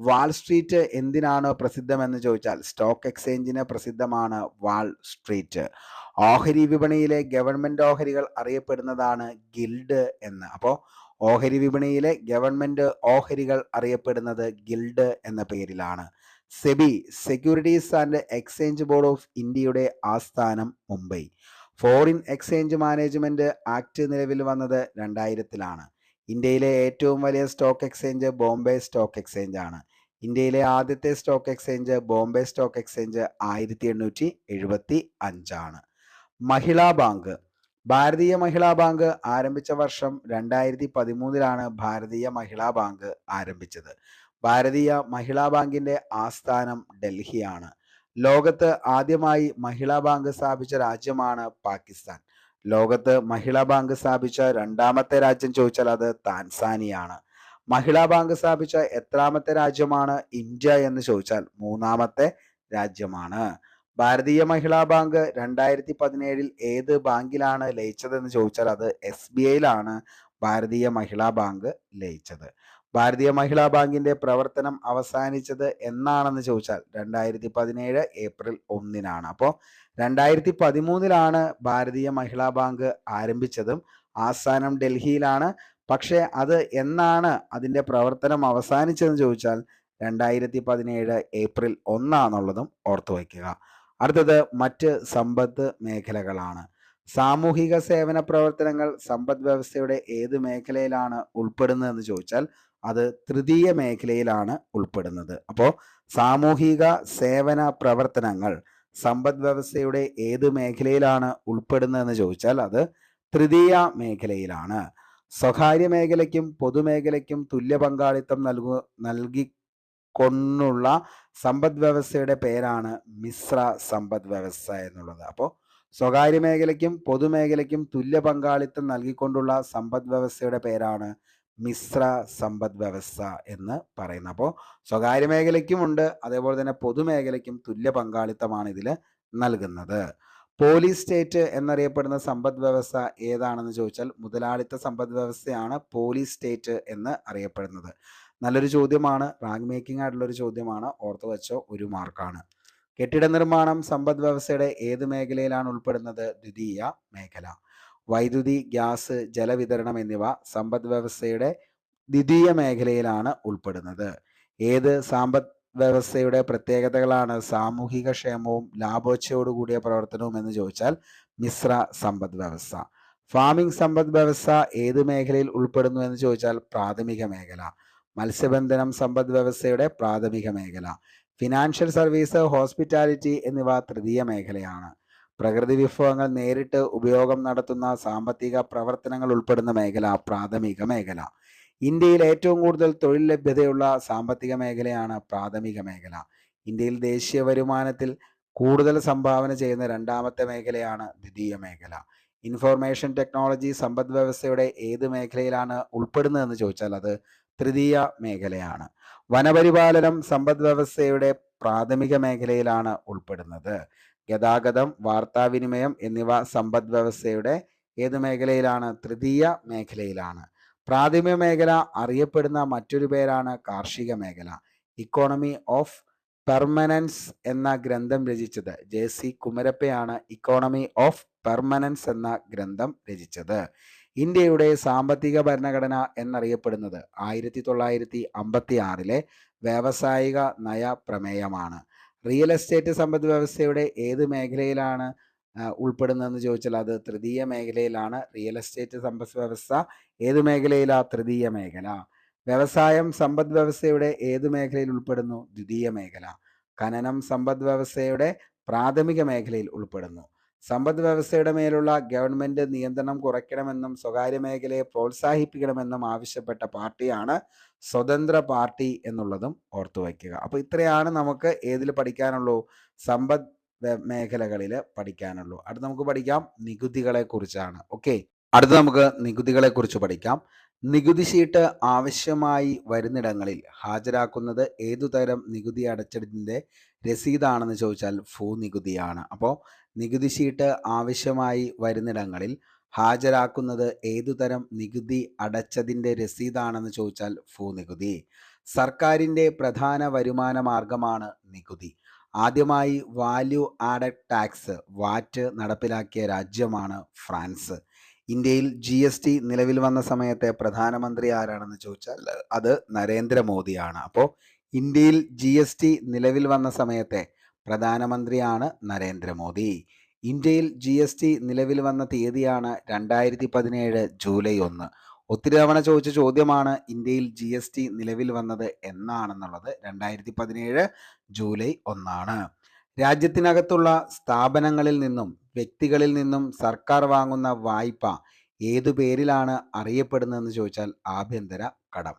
വാൾ സ്ട്രീറ്റ് എന്തിനാണ് പ്രസിദ്ധമെന്ന് ചോദിച്ചാൽ സ്റ്റോക്ക് എക്സ്ചേഞ്ചിന് പ്രസിദ്ധമാണ് വാൾ സ്ട്രീറ്റ്. ഓഹരി വിപണിയിലെ ഗവൺമെന്റ് ഓഹരികൾ അറിയപ്പെടുന്നതാണ് ഗിൽഡ് എന്ന്. അപ്പോൾ ഓഹരി വിപണിയിലെ ഗവൺമെന്റ് ഓഹരികൾ അറിയപ്പെടുന്നത് ഗിൽഡ് എന്ന പേരിലാണ്. SEBI, securities and exchange board of ഇന്ത്യയുടെ ആസ്ഥാനം Mumbai. Foreign exchange management act നിലവിൽ വന്നത് 2000-ലാണ്. ഇന്ത്യയിലെ ഏറ്റവും വലിയ stock exchange Bombay stock exchange ആണ്. ഇന്ത്യയിലെ ആദ്യത്തെ stock exchange Bombay stock exchange 1875 ആണ്. മഹിളാ ബാങ്ക്. ഭാരതീയ മഹിളാ ബാങ്ക് ആരംഭിച്ച വർഷം 2013-ലാണ് ഭാരതീയ മഹിളാ ബാങ്ക് ആരംഭിച്ചത്. ഭാരതീയ മഹിളാ ബാങ്കിന്റെ ആസ്ഥാനം ഡൽഹിയാണ്. ലോകത്ത് ആദ്യമായി മഹിളാ ബാങ്ക് സ്ഥാപിച്ച രാജ്യമാണ് പാകിസ്ഥാൻ. ലോകത്ത് മഹിളാ ബാങ്ക് സ്ഥാപിച്ച രണ്ടാമത്തെ രാജ്യം ചോദിച്ചാൽ അത് താൻസാനിയാണ്. മഹിളാ ബാങ്ക് സ്ഥാപിച്ച എത്രാമത്തെ രാജ്യമാണ് ഇന്ത്യ എന്ന് ചോദിച്ചാൽ 3ാമത്തെ രാജ്യമാണ്. ഭാരതീയ മഹിളാ ബാങ്ക് 2017-ൽ ഏത് ബാങ്കിലാണ് ലയിച്ചതെന്ന് ചോദിച്ചാൽ അത് SBIയിലാണ് ഭാരതീയ മഹിളാ ബാങ്ക് ലയിച്ചത്. ഭാരതീയ മഹിളാ ബാങ്കിന്റെ പ്രവർത്തനം അവസാനിച്ചത് എന്നാണെന്ന് ചോദിച്ചാൽ 2017 ഏപ്രിൽ 1-നാണ്. അപ്പോൾ 2013-ലാണ് ഭാരതീയ മഹിളാ ബാങ്ക് ആരംഭിച്ചതും ആസ്ഥാനം ഡൽഹിയിലാണ്. പക്ഷേ അത് എന്നാണ് അതിന്റെ പ്രവർത്തനം അവസാനിച്ചതെന്ന് ചോദിച്ചാൽ 2017 ഏപ്രിൽ 1 ഓർത്തു വയ്ക്കുക. അടുത്തത് മറ്റ് സമ്പദ് മേഖലകളാണ്. സാമൂഹിക സേവന പ്രവർത്തനങ്ങൾ സമ്പദ് വ്യവസ്ഥയുടെ ഏത് മേഖലയിലാണ് ഉൾപ്പെടുന്നതെന്ന് ചോദിച്ചാൽ അത് തൃതീയ മേഖലയിലാണ് ഉൾപ്പെടുന്നത്. അപ്പോൾ സാമൂഹിക സേവന പ്രവർത്തനങ്ങൾ സമ്പദ് വ്യവസ്ഥയുടെ ഏത് മേഖലയിലാണ് ഉൾപ്പെടുന്നതെന്ന് ചോദിച്ചാൽ അത് തൃതീയ മേഖലയിലാണ്. സ്വകാര്യ മേഖലയ്ക്കും പൊതുമേഖലയ്ക്കും തുല്യ പങ്കാളിത്തം നൽകിക്കൊണ്ടുള്ള സമ്പദ് വ്യവസ്ഥയുടെ പേരാണ് മിശ്ര സമ്പദ് വ്യവസ്ഥ എന്നുള്ളത്. അപ്പോൾ സ്വകാര്യ മേഖലയ്ക്കും പൊതുമേഖലയ്ക്കും തുല്യ പങ്കാളിത്തം നൽകിക്കൊണ്ടുള്ള സമ്പദ് വ്യവസ്ഥയുടെ പേരാണ് മിശ്ര സമ്പദ് വ്യവസ്ഥ എന്ന് പറയുന്നത്. അപ്പോൾ സ്വകാര്യ മേഖലയ്ക്കും ഉണ്ട്, അതേപോലെ തന്നെ പൊതുമേഖലയ്ക്കും തുല്യ പങ്കാളിത്തമാണ് ഇതിൽ നൽകുന്നത്. പോലീസ് സ്റ്റേറ്റ് എന്നറിയപ്പെടുന്ന സമ്പദ് വ്യവസ്ഥ ഏതാണെന്ന് ചോദിച്ചാൽ മുതലാളിത്ത സമ്പദ് വ്യവസ്ഥയാണ് പോലീസ് സ്റ്റേറ്റ് എന്ന് അറിയപ്പെടുന്നത്. നല്ലൊരു ചോദ്യമാണ്, റാങ്ക് മേക്കിംഗ് ആയിട്ടുള്ള ഒരു ചോദ്യമാണ്, ഓർത്തു വെച്ചോ, 1 മാർക്കാണ്. കെട്ടിട നിർമ്മാണം സമ്പദ് വ്യവസ്ഥയുടെ ഏത് മേഖലയിലാണ് ഉൾപ്പെടുന്നത്? ദ്വിതീയ മേഖല. വൈദ്യുതി, ഗ്യാസ്, ജലവിതരണം എന്നിവ സമ്പദ് വ്യവസ്ഥയുടെ ദ്വിതീയ മേഖലയിലാണ് ഉൾപ്പെടുന്നത്. ഏത് സമ്പദ് വ്യവസ്ഥയുടെ പ്രത്യേകതകളാണ് സാമൂഹിക ക്ഷേമവും ലാഭോച്ഛയോടുകൂടിയ പ്രവർത്തനവും എന്ന് ചോദിച്ചാൽ മിശ്ര സമ്പദ് വ്യവസ്ഥ. ഫാമിംഗ് സമ്പദ് വ്യവസ്ഥ ഏത് മേഖലയിൽ ഉൾപ്പെടുന്നു എന്ന് ചോദിച്ചാൽ പ്രാഥമിക മേഖല. മത്സ്യബന്ധനം സമ്പദ് വ്യവസ്ഥയുടെ പ്രാഥമിക മേഖല. ഫിനാൻഷ്യൽ സർവീസ്, ഹോസ്പിറ്റാലിറ്റി എന്നിവ തൃതീയ മേഖലയാണ്. പ്രകൃതി വിഭവങ്ങൾ നേരിട്ട് ഉപയോഗം നടത്തുന്ന സാമ്പത്തിക പ്രവർത്തനങ്ങൾ ഉൾപ്പെടുന്ന മേഖല പ്രാഥമിക മേഖല. ഇന്ത്യയിൽ ഏറ്റവും കൂടുതൽ തൊഴിൽ ലഭ്യതയുള്ള സാമ്പത്തിക മേഖലയാണ് പ്രാഥമിക മേഖല. ഇന്ത്യയിൽ ദേശീയ വരുമാനത്തിൽ കൂടുതൽ സംഭാവന ചെയ്യുന്ന രണ്ടാമത്തെ മേഖലയാണ് ദ്വിതീയ മേഖല. ഇൻഫോർമേഷൻ ടെക്നോളജി സമ്പദ് വ്യവസ്ഥയുടെ ഏത് മേഖലയിലാണ് ഉൾപ്പെടുന്നതെന്ന് ചോദിച്ചാൽ അത് തൃതീയ മേഖലയാണ്. വനപരിപാലനം സമ്പദ് വ്യവസ്ഥയുടെ പ്രാഥമിക മേഖലയിലാണ് ഉൾപ്പെടുന്നത്. ഗതാഗതം, വാർത്താവിനിമയം എന്നിവ സമ്പദ് വ്യവസ്ഥയുടെ ഏത് മേഖലയിലാണ്? തൃതീയ മേഖലയിലാണ്. പ്രാഥമിക മേഖല അറിയപ്പെടുന്ന മറ്റൊരു പേരാണ് കാർഷിക മേഖല. ഇക്കോണമി ഓഫ് പെർമനൻസ് എന്ന ഗ്രന്ഥം രചിച്ചത് JC കുമരപ്പയാണ്. ഇക്കോണമി ഓഫ് പെർമനൻസ് എന്ന ഗ്രന്ഥം രചിച്ചത്. ഇന്ത്യയുടെ സാമ്പത്തിക ഭരണഘടന എന്നറിയപ്പെടുന്നത് 1956 വ്യാവസായിക നയ പ്രമേയമാണ്. റിയൽ എസ്റ്റേറ്റ് സമ്പദ് വ്യവസ്ഥയുടെ ഏത് മേഖലയിലാണ് ഉൾപ്പെടുന്നതെന്ന് ചോദിച്ചാൽ അത് തൃതീയ മേഖലയിലാണ്. റിയൽ എസ്റ്റേറ്റ് സമ്പദ് വ്യവസ്ഥ ഏത് മേഖലയിലാ? തൃതീയ മേഖല. വ്യവസായം സമ്പദ് വ്യവസ്ഥയുടെ ഏത് മേഖലയിൽ ഉൾപ്പെടുന്നു? ദ്വിതീയ മേഖല. ഖനനം സമ്പദ് വ്യവസ്ഥയുടെ പ്രാഥമിക മേഖലയിൽ ഉൾപ്പെടുന്നു. സമ്പദ് വ്യവസ്ഥയുടെ മേലുള്ള ഗവൺമെന്റ് നിയന്ത്രണം കുറയ്ക്കണമെന്നും സ്വകാര്യ മേഖലയെ പ്രോത്സാഹിപ്പിക്കണമെന്നും ആവശ്യപ്പെട്ട പാർട്ടിയാണ് സ്വതന്ത്ര പാർട്ടി എന്നുള്ളതും ഓർത്തു വയ്ക്കുക. അപ്പോൾ ഇത്രയാണ് നമുക്ക് ഏതിൽ പഠിക്കാനുള്ളൂ? സമ്പദ് മേഖലകളിൽ പഠിക്കാനുള്ളൂ. അടുത്ത് നമുക്ക് പഠിക്കാം നികുതികളെ കുറിച്ചാണ്. ഓക്കെ, അടുത്ത് നമുക്ക് നികുതികളെ കുറിച്ച് പഠിക്കാം. നികുതി ഷീട്ട് ആവശ്യമായി വരുന്നിടങ്ങളിൽ ഹാജരാക്കുന്നത് ഏതുതരം നികുതി അടച്ചതിൻ്റെ രസീതാണെന്ന് ചോദിച്ചാൽ ഭൂനികുതിയാണ്. അപ്പോൾ നികുതി ഷീട്ട് ആവശ്യമായി വരുന്നിടങ്ങളിൽ ഹാജരാക്കുന്നത് ഏതുതരം നികുതി അടച്ചതിൻ്റെ രസീതാണെന്ന് ചോദിച്ചാൽ ഭൂനികുതി. സർക്കാരിൻ്റെ പ്രധാന വരുമാന മാർഗമാണ് നികുതി. ആദ്യമായി വാല്യൂ ആഡഡ് ടാക്സ് വാറ്റ് നടപ്പിലാക്കിയ രാജ്യമാണ് ഫ്രാൻസ്. ഇന്ത്യയിൽ GST നിലവിൽ വന്ന സമയത്തെ പ്രധാനമന്ത്രി ആരാണെന്ന് ചോദിച്ചാൽ അത് നരേന്ദ്രമോദിയാണ്. അപ്പോൾ ഇന്ത്യയിൽ GST നിലവിൽ വന്ന സമയത്തെ പ്രധാനമന്ത്രിയാണ് നരേന്ദ്രമോദി. ഇന്ത്യയിൽ GST നിലവിൽ വന്ന തീയതിയാണ് 2017 ജൂലൈ 1. ഒത്തിരി തവണ ചോദിച്ച ചോദ്യമാണ് ഇന്ത്യയിൽ GST നിലവിൽ വന്നത് എന്നാണെന്നുള്ളത്. 2017 ജൂലൈ 1. രാജ്യത്തിനകത്തുള്ള സ്ഥാപനങ്ങളിൽ നിന്നും വ്യക്തികളിൽ നിന്നും സർക്കാർ വാങ്ങുന്ന വായ്പ ഏതു പേരിലാണ് അറിയപ്പെടുന്നതെന്ന് ചോദിച്ചാൽ ആഭ്യന്തര കടം.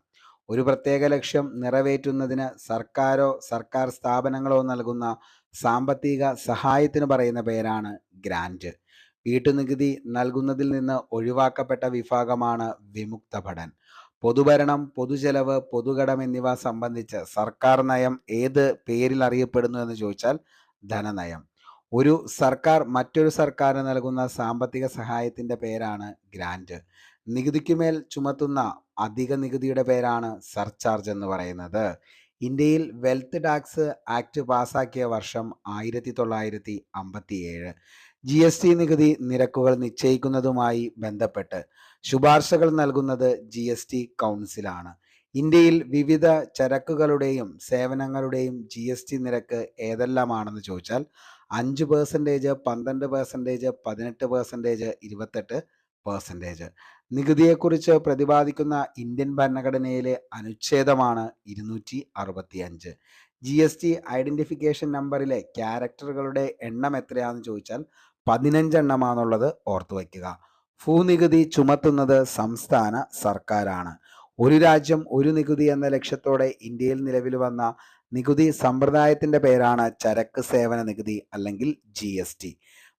ഒരു പ്രത്യേക ലക്ഷ്യം നിറവേറ്റുന്നതിന് സർക്കാരോ സർക്കാർ സ്ഥാപനങ്ങളോ നൽകുന്ന സാമ്പത്തിക സഹായത്തിന് പറയുന്ന പേരാണ് ഗ്രാന്റ്. വീട്ടുനികുതി നൽകുന്നതിൽ നിന്ന് ഒഴിവാക്കപ്പെട്ട വിഭാഗമാണ് വിമുക്ത ഭടൻ. പൊതുഭരണം, പൊതുചെലവ്, പൊതുകടം എന്നിവ സംബന്ധിച്ച് സർക്കാർ നയം ഏത് പേരിൽ അറിയപ്പെടുന്നു എന്ന് ചോദിച്ചാൽ ധനനയം. ഒരു സർക്കാർ മറ്റൊരു സർക്കാരിന് നൽകുന്ന സാമ്പത്തിക സഹായത്തിൻ്റെ പേരാണ് ഗ്രാന്റ്. നികുതിക്കുമേൽ ചുമത്തുന്ന അധിക നികുതിയുടെ പേരാണ് സർചാർജ് എന്ന് പറയുന്നത്. ഇന്ത്യയിൽ വെൽത്ത് ടാക്സ് ആക്ട് പാസാക്കിയ വർഷം 1957. GST നികുതി നിരക്കുകൾ നിശ്ചയിക്കുന്നതുമായി ബന്ധപ്പെട്ട് ശുപാർശകൾ നൽകുന്നത് GST കൗൺസിലാണ്. ഇന്ത്യയിൽ വിവിധ ചരക്കുകളുടെയും സേവനങ്ങളുടെയും GST നിരക്ക് ഏതെല്ലാമാണെന്ന് ചോദിച്ചാൽ 5%, 12%, 18%, 28%. നികുതിയെക്കുറിച്ച് പ്രതിപാദിക്കുന്ന ഇന്ത്യൻ ഭരണഘടനയിലെ അനുച്ഛേദമാണ് 265. GST ഐഡന്റിഫിക്കേഷൻ നമ്പറിലെ ക്യാരക്ടറുകളുടെ എണ്ണം എത്രയാണെന്ന് ചോദിച്ചാൽ 15 എണ്ണമാണെന്നുള്ളത് ഓർത്തു വയ്ക്കുക. ഭൂനികുതി ചുമത്തുന്നത് സംസ്ഥാന സർക്കാരാണ്. ഒരു രാജ്യം ഒരു നികുതി എന്ന ലക്ഷ്യത്തോടെ ഇന്ത്യയിൽ നിലവിൽ വന്ന നികുതി സമ്പ്രദായത്തിൻ്റെ പേരാണ് ചരക്ക് സേവന നികുതി അല്ലെങ്കിൽ GST.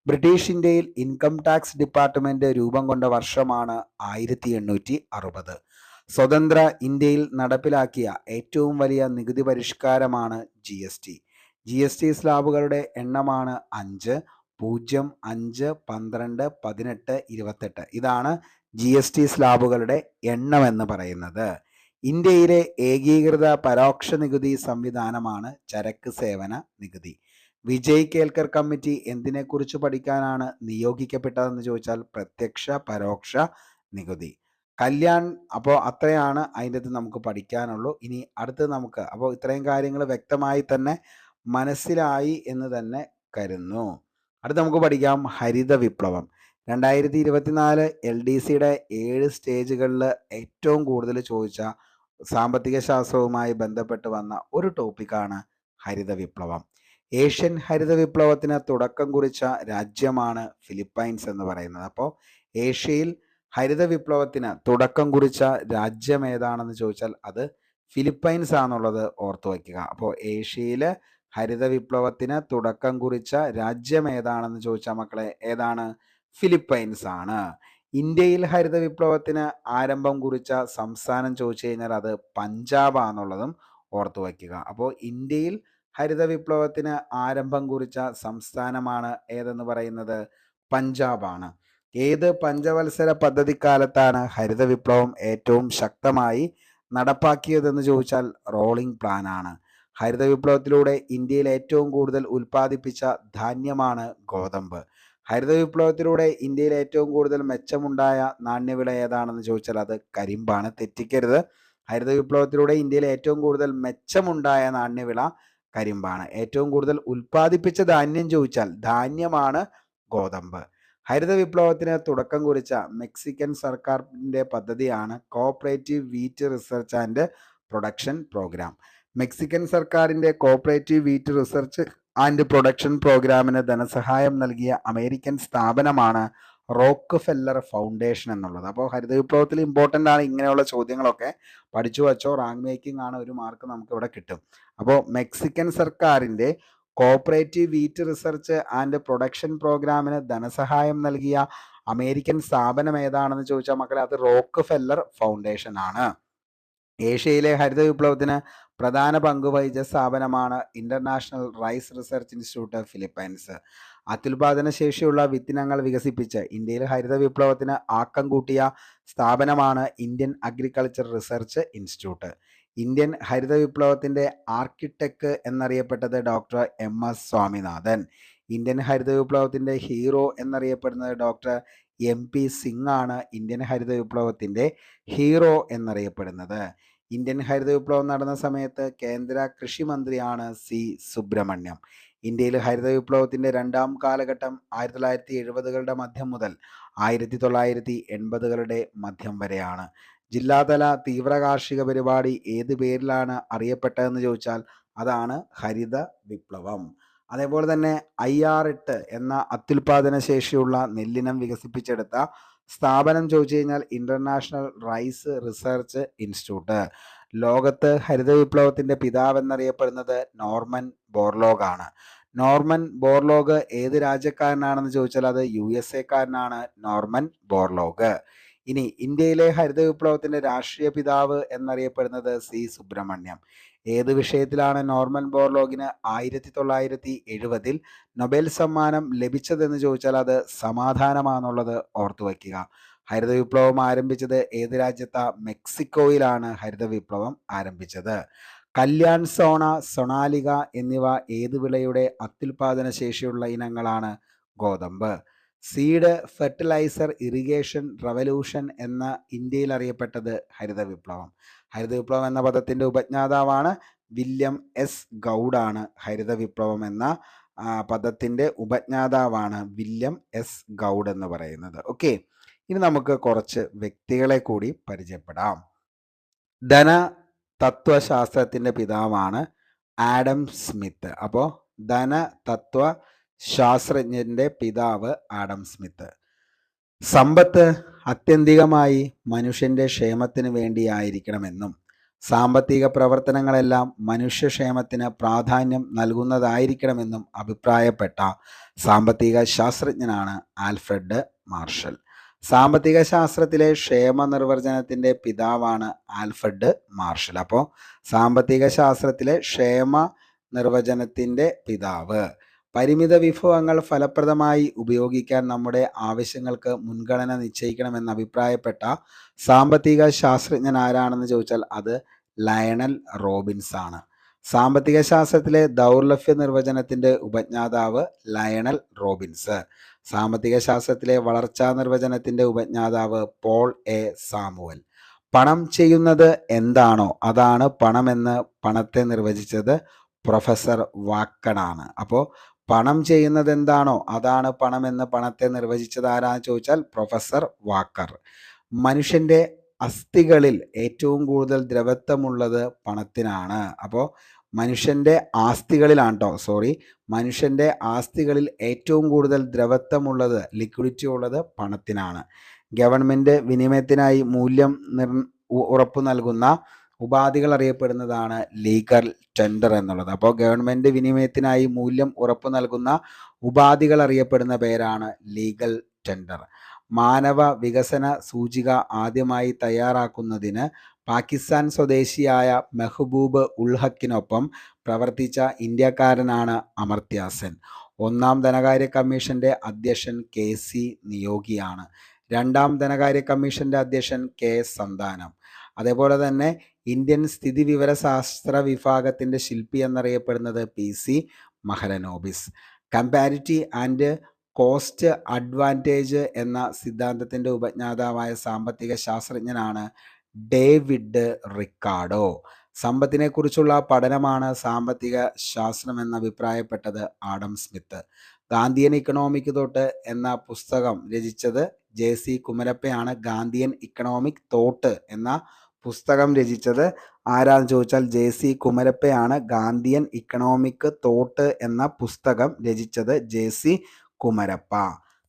ബ്രിട്ടീഷ് ഇന്ത്യയിൽ ഇൻകം ടാക്സ് ഡിപ്പാർട്ട്മെന്റ് രൂപം കൊണ്ട വർഷമാണ് 1860. സ്വതന്ത്ര ഇന്ത്യയിൽ നടപ്പിലാക്കിയ ഏറ്റവും വലിയ നികുതി പരിഷ്കാരമാണ് GST സ്ലാബുകളുടെ എണ്ണമാണ് 5, 0, 5, 12, 18, 28. ഇതാണ് GST സ്ലാബുകളുടെ എണ്ണം എന്ന് പറയുന്നത്. ഇന്ത്യയിലെ ഏകീകൃത പരോക്ഷ നികുതി സംവിധാനമാണ് ചരക്ക് സേവന നികുതി. വിജയ് കേൽക്കർ കമ്മിറ്റി എന്തിനെക്കുറിച്ച് പഠിക്കാനാണ് നിയോഗിക്കപ്പെട്ടതെന്ന് ചോദിച്ചാൽ പ്രത്യക്ഷ പരോക്ഷ നികുതി. കല്യാൺ. അപ്പോൾ അത്രയാണ് അതിൻ്റെ അകത്ത് നമുക്ക് പഠിക്കാനുള്ളൂ. ഇനി അടുത്ത് നമുക്ക് അപ്പോൾ ഇത്രയും കാര്യങ്ങൾ വ്യക്തമായി തന്നെ മനസ്സിലായി എന്ന് തന്നെ കരുതുന്നു. അടുത്ത് നമുക്ക് പഠിക്കാം ഹരിത വിപ്ലവം. 2024 LDCയുടെ 7 സ്റ്റേജുകളിൽ ഏറ്റവും കൂടുതൽ ചോദിച്ച സാമ്പത്തിക ശാസ്ത്രവുമായി ബന്ധപ്പെട്ട് വന്ന ഒരു ടോപ്പിക്കാണ് ഹരിത വിപ്ലവം. ഏഷ്യൻ ഹരിത വിപ്ലവത്തിന് തുടക്കം കുറിച്ച രാജ്യമാണ് ഫിലിപ്പൈൻസ് എന്ന് പറയുന്നത്. അപ്പോൾ ഏഷ്യയിൽ ഹരിത വിപ്ലവത്തിന് തുടക്കം കുറിച്ച രാജ്യം ഏതാണെന്ന് ചോദിച്ചാൽ അത് ഫിലിപ്പൈൻസ് ആണെന്നുള്ളത് ഓർത്തു വയ്ക്കുക. അപ്പോൾ ഏഷ്യയിൽ ഹരിത വിപ്ലവത്തിന് തുടക്കം കുറിച്ച രാജ്യം ഏതാണെന്ന് ചോദിച്ചാൽ മക്കളെ ഏതാണ്? ഫിലിപ്പൈൻസ് ആണ്. ഇന്ത്യയിൽ ഹരിത വിപ്ലവത്തിന് ആരംഭം കുറിച്ച സംസ്ഥാനം ചോദിച്ചു കഴിഞ്ഞാൽ അത് പഞ്ചാബ് ആണെന്നുള്ളതും ഓർത്തു വയ്ക്കുക. അപ്പോൾ ഇന്ത്യയിൽ ഹരിത വിപ്ലവത്തിന് ആരംഭം കുറിച്ച സംസ്ഥാനമാണ് ഏതെന്ന് പറയുന്നത്? പഞ്ചാബാണ്. ഏത് പഞ്ചവത്സര പദ്ധതിക്കാലത്താണ് ഹരിത വിപ്ലവം ഏറ്റവും ശക്തമായി നടപ്പാക്കിയതെന്ന് ചോദിച്ചാൽ റോളിംഗ് പ്ലാൻ ആണ്. ഹരിത വിപ്ലവത്തിലൂടെ ഇന്ത്യയിൽ ഏറ്റവും കൂടുതൽ ഉൽപ്പാദിപ്പിച്ച ധാന്യമാണ് ഗോതമ്പ്. ഹരിത വിപ്ലവത്തിലൂടെ ഇന്ത്യയിൽ ഏറ്റവും കൂടുതൽ മെച്ചമുണ്ടായ നാണ്യവിള ഏതാണെന്ന് ചോദിച്ചാൽ അത് കരിമ്പാണ്. തെറ്റിക്കരുത്. ഹരിത വിപ്ലവത്തിലൂടെ ഇന്ത്യയിൽ ഏറ്റവും കൂടുതൽ മെച്ചമുണ്ടായ നാണ്യവിള കരിമ്പാണ്. ഏറ്റവും കൂടുതൽ ഉൽപ്പാദിപ്പിച്ച ധാന്യം ചോദിച്ചാൽ ധാന്യമാണ് ഗോതമ്പ്. ഹരിത വിപ്ലവത്തിന് തുടക്കം കുറിച്ച മെക്സിക്കൻ സർക്കാരിൻ്റെ പദ്ധതിയാണ് cooperative wheat research and production programme. Mexican സർക്കാരിൻ്റെ cooperative wheat research and production പ്രോഗ്രാമിന് ധനസഹായം നൽകിയ അമേരിക്കൻ സ്ഥാപനമാണ് റോക്ക് ഫെല്ലർ ഫൗണ്ടേഷൻ എന്നുള്ളത്. അപ്പോൾ ഹരിത വിപ്ലവത്തിൽ ഇമ്പോർട്ടൻ്റ് ആണ് ഇങ്ങനെയുള്ള ചോദ്യങ്ങളൊക്കെ. പഠിച്ചു വച്ചോ, റാങ്ക് മേക്കിംഗ് ആണ്, ഒരു മാർക്ക് നമുക്ക് ഇവിടെ കിട്ടും. അപ്പോൾ മെക്സിക്കൻ സർക്കാരിൻ്റെ cooperative wheat research and production പ്രോഗ്രാമിന് ധനസഹായം നൽകിയ അമേരിക്കൻ സ്ഥാപനം ഏതാണെന്ന് ചോദിച്ചാൽ മക്കളെ അത് റോക്ക് ഫെല്ലർ ഫൗണ്ടേഷൻ ആണ്. ഏഷ്യയിലെ ഹരിത വിപ്ലവത്തിന് പ്രധാന പങ്ക് വഹിച്ച സ്ഥാപനമാണ് international rice research institute Philippines. അത്യുൽപാദന ശേഷിയുള്ള വിത്തിനങ്ങൾ വികസിപ്പിച്ച് ഇന്ത്യയിൽ ഹരിത വിപ്ലവത്തിന് ആക്കം കൂട്ടിയ സ്ഥാപനമാണ് Indian agriculture research institute. Indian ഹരിത വിപ്ലവത്തിൻ്റെ ആർക്കിടെക്ട് എന്നറിയപ്പെട്ടത് ഡോക്ടർ MS സ്വാമിനാഥൻ. ഇന്ത്യൻ ഹരിത വിപ്ലവത്തിൻ്റെ ഹീറോ എന്നറിയപ്പെടുന്നത് ഡോക്ടർ MP സിംഗ് ആണ്. ഇന്ത്യൻ ഹരിത വിപ്ലവത്തിൻ്റെ ഹീറോ എന്നറിയപ്പെടുന്നത്. ഇന്ത്യൻ ഹരിത വിപ്ലവം നടന്ന സമയത്ത് കേന്ദ്ര കൃഷി മന്ത്രിയാണ് C സുബ്രഹ്മണ്യം. ഇന്ത്യയിൽ ഹരിത വിപ്ലവത്തിൻ്റെ രണ്ടാം കാലഘട്ടം 1970കളുടെ മധ്യം മുതൽ 1980കളുടെ മധ്യം വരെയാണ്. ജില്ലാതല തീവ്ര കാർഷിക പരിപാടി ഏത് പേരിലാണ് അറിയപ്പെട്ടതെന്ന് ചോദിച്ചാൽ അതാണ് ഹരിത വിപ്ലവം. അതേപോലെ തന്നെ IR8 എന്ന അത്യുൽപാദന ശേഷിയുള്ള നെല്ലിനം വികസിപ്പിച്ചെടുത്ത സ്ഥാപനം ചോദിച്ചു കഴിഞ്ഞാൽ ഇന്റർനാഷണൽ റൈസ് റിസർച്ച് ഇൻസ്റ്റിറ്റ്യൂട്ട്. ലോകത്ത് ഹരിത വിപ്ലവത്തിൻ്റെ പിതാവ് എന്നറിയപ്പെടുന്നത് നോർമൻ ബോർലോഗ് ആണ്. നോർമൻ ബോർലോഗ് ഏത് രാജ്യക്കാരനാണെന്ന് ചോദിച്ചാൽ അത് USA നോർമൻ ബോർലോഗ്. ഇനി ഇന്ത്യയിലെ ഹരിത വിപ്ലവത്തിൻ്റെ രാഷ്ട്രീയ പിതാവ് എന്നറിയപ്പെടുന്നത് C സുബ്രഹ്മണ്യം. ഏത് വിഷയത്തിലാണ് നോർമൻ ബോർലോഗിന് 1970 നൊബേൽ സമ്മാനം ലഭിച്ചതെന്ന് ചോദിച്ചാൽ അത് സമാധാനമാണെന്നുള്ളത് ഓർത്തു വയ്ക്കുക. ഹരിത വിപ്ലവം ആരംഭിച്ചത് ഏത് രാജ്യത്താ? മെക്സിക്കോയിലാണ് ഹരിത വിപ്ലവം ആരംഭിച്ചത്. കല്യാൺ സോണ, സൊണാലിക എന്നിവ ഏത് വിളയുടെ അത്യുൽപാദന ശേഷിയുള്ള ഇനങ്ങളാണ്? ഗോതമ്പ്. സീഡ്, ഫെർട്ടിലൈസർ, ഇറിഗേഷൻ റവല്യൂഷൻ എന്ന ഇന്ത്യയിൽ അറിയപ്പെട്ടത് ഹരിത വിപ്ലവം. ഹരിത വിപ്ലവം എന്ന പദത്തിൻ്റെ ഉപജ്ഞാതാവാണ് വില്യം S ഗൗഡാണ്. ഹരിത വിപ്ലവം എന്ന പദത്തിൻ്റെ ഉപജ്ഞാതാവാണ് വില്യം S ഗൗഡ് എന്ന് പറയുന്നത്. ഓക്കെ, ഇനി നമുക്ക് കുറച്ച് വ്യക്തികളെ കൂടി പരിചയപ്പെടാം. ധന തത്വശാസ്ത്രത്തിൻ്റെ പിതാവാണ് ആഡം സ്മിത്ത്. അപ്പോൾ ധനതത്വ ശാസ്ത്രജ്ഞൻ്റെ പിതാവ് ആഡം സ്മിത്ത്. സമ്പത്ത് ആത്യന്തികമായി മനുഷ്യൻ്റെ ക്ഷേമത്തിന് വേണ്ടിയായിരിക്കണമെന്നും സാമ്പത്തിക പ്രവർത്തനങ്ങളെല്ലാം മനുഷ്യക്ഷേമത്തിന് പ്രാധാന്യം നൽകുന്നതായിരിക്കണമെന്നും അഭിപ്രായപ്പെട്ട സാമ്പത്തിക ശാസ്ത്രജ്ഞനാണ് ആൽഫ്രഡ് മാർഷൽ. സാമ്പത്തിക ശാസ്ത്രത്തിലെ ക്ഷേമ നിർവചനത്തിൻ്റെ പിതാവാണ് ആൽഫ്രഡ് മാർഷൽ. അപ്പോൾ സാമ്പത്തിക ശാസ്ത്രത്തിലെ ക്ഷേമ നിർവചനത്തിൻ്റെ പിതാവ്. പരിമിത വിഭവങ്ങൾ ഫലപ്രദമായി ഉപയോഗിക്കാൻ നമ്മുടെ ആവശ്യങ്ങൾക്ക് മുൻഗണന നിശ്ചയിക്കണമെന്ന് അഭിപ്രായപ്പെട്ട സാമ്പത്തിക ശാസ്ത്രജ്ഞൻ ആരാണെന്ന് ചോദിച്ചാൽ അത് ലയണൽ റോബിൻസ് ആണ്. സാമ്പത്തിക ശാസ്ത്രത്തിലെ ദൗർലഭ്യ നിർവചനത്തിൻ്റെ ഉപജ്ഞാതാവ് ലയണൽ റോബിൻസ്. സാമ്പത്തിക ശാസ്ത്രത്തിലെ വളർച്ചാ നിർവചനത്തിൻ്റെ ഉപജ്ഞാതാവ് പോൾ എ സാമുവൽ. പണം ചെയ്യുന്നത് എന്താണോ അതാണ് പണമെന്ന് പണത്തെ നിർവചിച്ചത് പ്രൊഫസർ വാക്കണാണ്. അപ്പോൾ പണം ചെയ്യുന്നത് എന്താണോ അതാണ് പണം എന്ന് പണത്തെ നിർവചിച്ചത് ആരാന്ന് ചോദിച്ചാൽ പ്രൊഫസർ വാക്കർ. മനുഷ്യന്റെ അസ്ഥികളിൽ ഏറ്റവും കൂടുതൽ ദ്രവത്വമുള്ളത് പണത്തിനാണ്. അപ്പോൾ മനുഷ്യന്റെ ആസ്തികളിൽ ഏറ്റവും കൂടുതൽ ദ്രവത്വമുള്ളത്, ലിക്വിഡിറ്റി ഉള്ളത് പണത്തിനാണ്. ഗവൺമെന്റ് വിനിമയത്തിനായി മൂല്യം ഉറപ്പു നൽകുന്ന ഉപാധികൾ അറിയപ്പെടുന്നതാണ് ലീഗൽ ടെൻഡർ എന്നുള്ളത്. അപ്പോൾ ഗവൺമെന്റ് വിനിമയത്തിനായി മൂല്യം ഉറപ്പു നൽകുന്ന ഉപാധികൾ അറിയപ്പെടുന്ന പേരാണ് ലീഗൽ ടെൻഡർ. മാനവ വികസന സൂചിക ആദ്യമായി തയ്യാറാക്കുന്നതിന് പാകിസ്ഥാൻ സ്വദേശിയായ മെഹബൂബ് ഉൽ ഹക്കിനൊപ്പം പ്രവർത്തിച്ച ഇന്ത്യക്കാരനാണ് അമർത്യ സെൻ. ഒന്നാം ധനകാര്യ കമ്മീഷന്റെ അധ്യക്ഷൻ KC നിയോഗിയാണ്. രണ്ടാം ധനകാര്യ കമ്മീഷന്റെ അധ്യക്ഷൻ K സന്താനം. അതേപോലെ തന്നെ ഇന്ത്യൻ സ്ഥിതിവിവരശാസ്ത്ര വിഭാഗത്തിന്റെ ശില്പി എന്നറിയപ്പെടുന്നത് PC Mahalanobis. Comparative and cost advantage എന്ന സിദ്ധാന്തത്തിന്റെ ഉപജ്ഞാതാവായ സാമ്പത്തിക ശാസ്ത്രജ്ഞനാണ് ഡേവിഡ് റിക്കാർഡോ. സമ്പത്തിനെ കുറിച്ചുള്ള പഠനമാണ് സാമ്പത്തിക ശാസ്ത്രം എന്ന് അഭിപ്രായപ്പെട്ടത് Adam Smith. Gandhian economic thought എന്ന പുസ്തകം രചിച്ചത് JC കുമരപ്പയാണ്. ഗാന്ധിയൻ ഇക്കണോമിക് തോട്ട് എന്ന പുസ്തകം രചിച്ചത് ആരാന്ന് ചോദിച്ചാൽ JC കുമരപ്പയാണ്. ഗാന്ധിയൻ ഇക്കണോമിക് തോട്ട് എന്ന പുസ്തകം രചിച്ചത് JC കുമരപ്പ.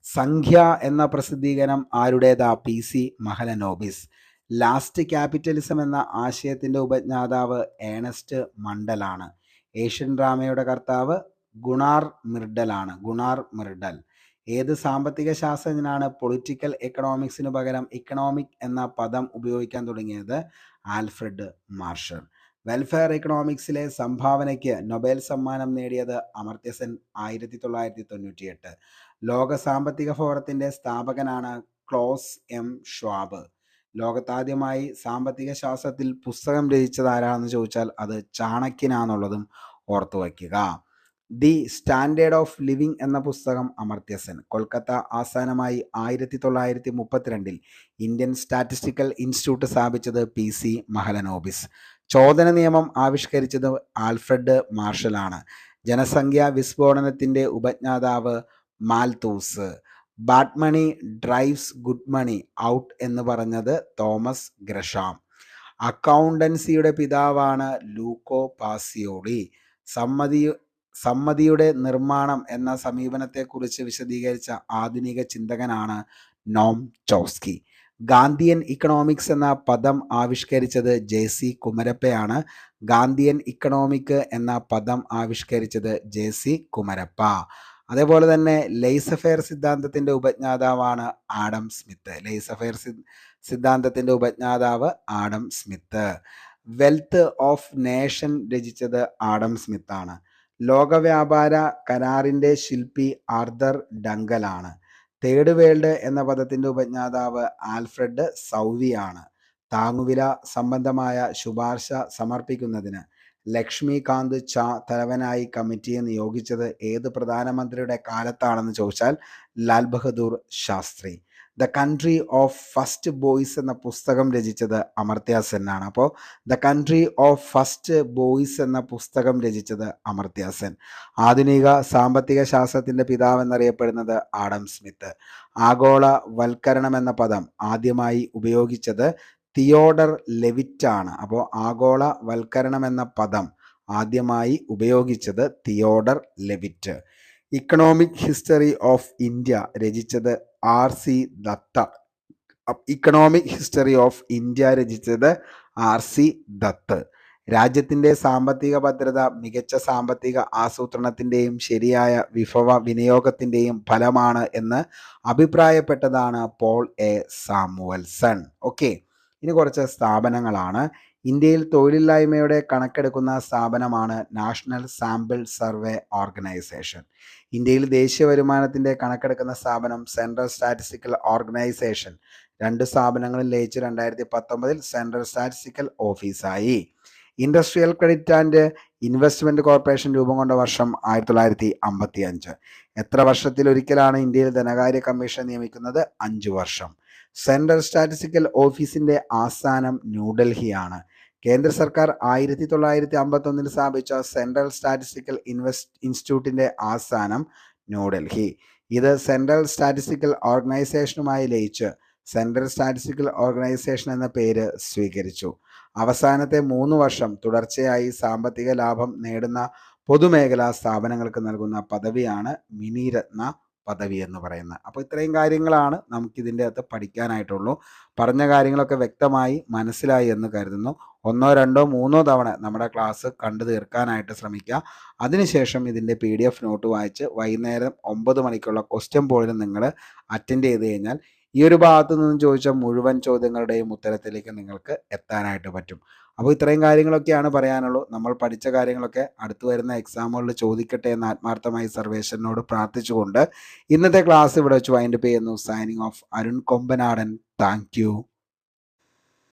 സംഖ്യ എന്ന പ്രസിദ്ധീകരണം ആരുടേതാ? PC മഹലനോബിസ്. ലാസ്റ്റ് ക്യാപിറ്റലിസം എന്ന ആശയത്തിന്റെ ഉപജ്ഞാതാവ് ഏണസ്റ്റ് മണ്ടലാണ്. ഏഷ്യൻ ഡ്രാമയുടെ കർത്താവ് ഗുണാർ മിർഡൽ. ഏത് സാമ്പത്തിക ശാസ്ത്രജ്ഞനാണ് പൊളിറ്റിക്കൽ എക്കണോമിക്സിനു പകരം ഇക്കണോമിക് എന്ന പദം ഉപയോഗിക്കാൻ തുടങ്ങിയത്? Alfred marshal. വെൽഫെയർ എക്കണോമിക്സിലെ സംഭാവനയ്ക്ക് നൊബേൽ സമ്മാനം നേടിയത് അമർത്യ സെൻ 1998. ലോക സാമ്പത്തിക ഫോറത്തിന്റെ സ്ഥാപകനാണ് ക്ലോസ് M ഷ്വാബ്. ലോകത്താദ്യമായി സാമ്പത്തിക ശാസ്ത്രത്തിൽ പുസ്തകം രചിച്ചത് ആരാണെന്ന് ചോദിച്ചാൽ അത് ചാണക്യനാന്നുള്ളതും ഓർത്തു വയ്ക്കുക. ദി സ്റ്റാൻഡേർഡ് ഓഫ് ലിവിംഗ് എന്ന പുസ്തകം അമർത്യ സെൻ. കൊൽക്കത്ത ആസ്ഥാനമായി 1932 ഇന്ത്യൻ സ്റ്റാറ്റിസ്റ്റിക്കൽ ഇൻസ്റ്റിറ്റ്യൂട്ട് സ്ഥാപിച്ചത് PC മഹലനോബിസ്. ചോദന നിയമം ആവിഷ്കരിച്ചത് ആൽഫ്രഡ് മാർഷലാണ്. ജനസംഖ്യാ വിസ്ഫോടനത്തിന്റെ ഉപജ്ഞാതാവ് മാൽത്തൂസ്. ബാഡ് മണി ഡ്രൈവ്സ് ഗുഡ് മണി ഔട്ട് എന്ന് പറഞ്ഞത് തോമസ് ഗ്രഷാം. അക്കൗണ്ടൻസിയുടെ പിതാവാണ് ലൂക്കോ പാസിയോളി. സമ്മതിയുടെ നിർമ്മാണം എന്ന സമീപനത്തെക്കുറിച്ച് വിശദീകരിച്ച ആധുനിക ചിന്തകനാണ് നോം ചോസ്കി. ഗാന്ധിയൻ ഇക്കണോമിക്സ് എന്ന പദം ആവിഷ്കരിച്ചത് JC കുമരപ്പയാണ്. ഗാന്ധിയൻ ഇക്കണോമിക് എന്ന പദം ആവിഷ്കരിച്ചത് JC കുമരപ്പ. അതേപോലെ തന്നെ ലെയ്സഫെയർ സിദ്ധാന്തത്തിന്റെ ഉപജ്ഞാതാവാണ് Adam Smith. Wealth of nation രചിച്ചത് ആഡം സ്മിത്താണ്. ലോക വ്യാപാര കരാറിന്റെ ശില്പി ആർതർ ഡങ്കലാണ്. തേർഡ് വേൾഡ് എന്ന പദത്തിന്റെ ഉപജ്ഞാതാവ് ആൽഫ്രഡ് സൗവിയാണ്. താങ്ങുവില സംബന്ധമായ ശുപാർശ സമർപ്പിക്കുന്നതിന് ലക്ഷ്മികാന്ത് ചാ തലവനായി കമ്മിറ്റിയെ നിയോഗിച്ചത് ഏത് പ്രധാനമന്ത്രിയുടെ കാലത്താണെന്ന് ചോദിച്ചാൽ Lal Bahadur Shastri. The country of first boys എന്ന പുസ്തകം രചിച്ചത് അമർത്യ സെൻ ആണ്. അപ്പോൾ the country of first boys എന്ന പുസ്തകം രചിച്ചത് അമർത്യ സെൻ. ആധുനിക സാമ്പത്തിക ശാസ്ത്രത്തിന്റെ പിതാവ് എന്നറിയപ്പെടുന്നത് ആഡം സ്മിത്ത്. ആഗോള വൽക്കരണം എന്ന പദം ആദ്യമായി ഉപയോഗിച്ചത് തിയോഡർ ലെവിറ്റ് ആണ്. അപ്പോൾ ആഗോള വൽക്കരണം എന്ന പദം ആദ്യമായി ഉപയോഗിച്ചത് Theodore Levitt. Economic history of India രചിച്ചത് RC ദത്ത്. രാജ്യത്തിന്റെ സാമ്പത്തിക ഭദ്രത മികച്ച സാമ്പത്തിക ആസൂത്രണത്തിന്റെയും ശരിയായ വിഭവ വിനിയോഗത്തിന്റെയും ഫലമാണ് എന്ന് അഭിപ്രായപ്പെട്ടതാണ് പോൾ A സാമുവൽസൺ. ഓക്കെ, ഇനി കുറച്ച് സ്ഥാപനങ്ങളാണ്. ഇന്ത്യയിൽ തൊഴിലില്ലായ്മയുടെ കണക്കെടുക്കുന്ന സ്ഥാപനമാണ് നാഷണൽ സാമ്പിൾ സർവേ ഓർഗനൈസേഷൻ. ഇന്ത്യയിൽ ദേശീയ വരുമാനത്തിന്റെ കണക്കെടുക്കുന്ന സ്ഥാപനം സെൻട്രൽ സ്റ്റാറ്റിസ്റ്റിക്കൽ ഓർഗനൈസേഷൻ. 2 സ്ഥാപനങ്ങളും ലയിച്ച് 2019 സെൻട്രൽ സ്റ്റാറ്റിസ്റ്റിക്കൽ ഓഫീസായി. Industrial credit and investment corporation രൂപം കൊണ്ട വർഷം 1955. എത്ര വർഷത്തിലൊരിക്കലാണ് ഇന്ത്യയിൽ ധനകാര്യ കമ്മീഷൻ നിയമിക്കുന്നത്? 5 വർഷം. സെൻട്രൽ സ്റ്റാറ്റിസ്റ്റിക്കൽ ഓഫീസിന്റെ ആസ്ഥാനം ന്യൂഡൽഹിയാണ്. കേന്ദ്ര സർക്കാർ 1951 സ്ഥാപിച്ച സെൻട്രൽ സ്റ്റാറ്റിസ്റ്റിക്കൽ ഇൻസ്റ്റിറ്റ്യൂട്ടിൻ്റെ ആസ്ഥാനം ന്യൂഡൽഹി. ഇത് സെൻട്രൽ സ്റ്റാറ്റിസ്റ്റിക്കൽ ഓർഗനൈസേഷനുമായി ലയിച്ച് സെൻട്രൽ സ്റ്റാറ്റിസ്റ്റിക്കൽ ഓർഗനൈസേഷൻ എന്ന പേര് സ്വീകരിച്ചു. അവസാനത്തെ 3 വർഷം തുടർച്ചയായി സാമ്പത്തിക ലാഭം നേടുന്ന പൊതുമേഖലാ സ്ഥാപനങ്ങൾക്ക് നൽകുന്ന പദവിയാണ് മിനിരത്ന പദവി എന്ന് പറയുന്നത്. അപ്പോൾ ഇത്രയും കാര്യങ്ങളാണ് നമുക്കിതിൻ്റെ അകത്ത് പഠിക്കാനായിട്ടുള്ളൂ. പറഞ്ഞ കാര്യങ്ങളൊക്കെ വ്യക്തമായി മനസ്സിലായി എന്ന് കരുതുന്നു. 1, 2, 3 തവണ നമ്മുടെ ക്ലാസ് കണ്ടു തീർക്കാനായിട്ട് ശ്രമിക്കുക. അതിനുശേഷം ഇതിൻ്റെ PDF നോട്ട് വായിച്ച് വൈകുന്നേരം 9 മണിക്കുള്ള ക്വസ്റ്റ്യൻ പോളിന് നിങ്ങൾ അറ്റൻഡ് ചെയ്ത് കഴിഞ്ഞാൽ ഈ ഒരു ഭാഗത്തു നിന്നും ചോദിച്ച മുഴുവൻ ചോദ്യങ്ങളുടെയും ഉത്തരത്തിലേക്ക് നിങ്ങൾക്ക് എത്താനായിട്ട് പറ്റും. അപ്പോൾ ഇത്രയും കാര്യങ്ങളൊക്കെയാണ് പറയാനുള്ളൂ. നമ്മൾ പഠിച്ച കാര്യങ്ങളൊക്കെ അടുത്തു വരുന്ന എക്സാമുകളിൽ ചോദിക്കട്ടെ എന്ന് ആത്മാർത്ഥമായി സർവേശ്വരനോട് പ്രാർത്ഥിച്ചുകൊണ്ട് ഇന്നത്തെ ക്ലാസ് ഇവിടെ വെച്ച് വൈൻഡപ്പ് ചെയ്യുന്നു. Signing off, Arun Kombanadan. Thank you.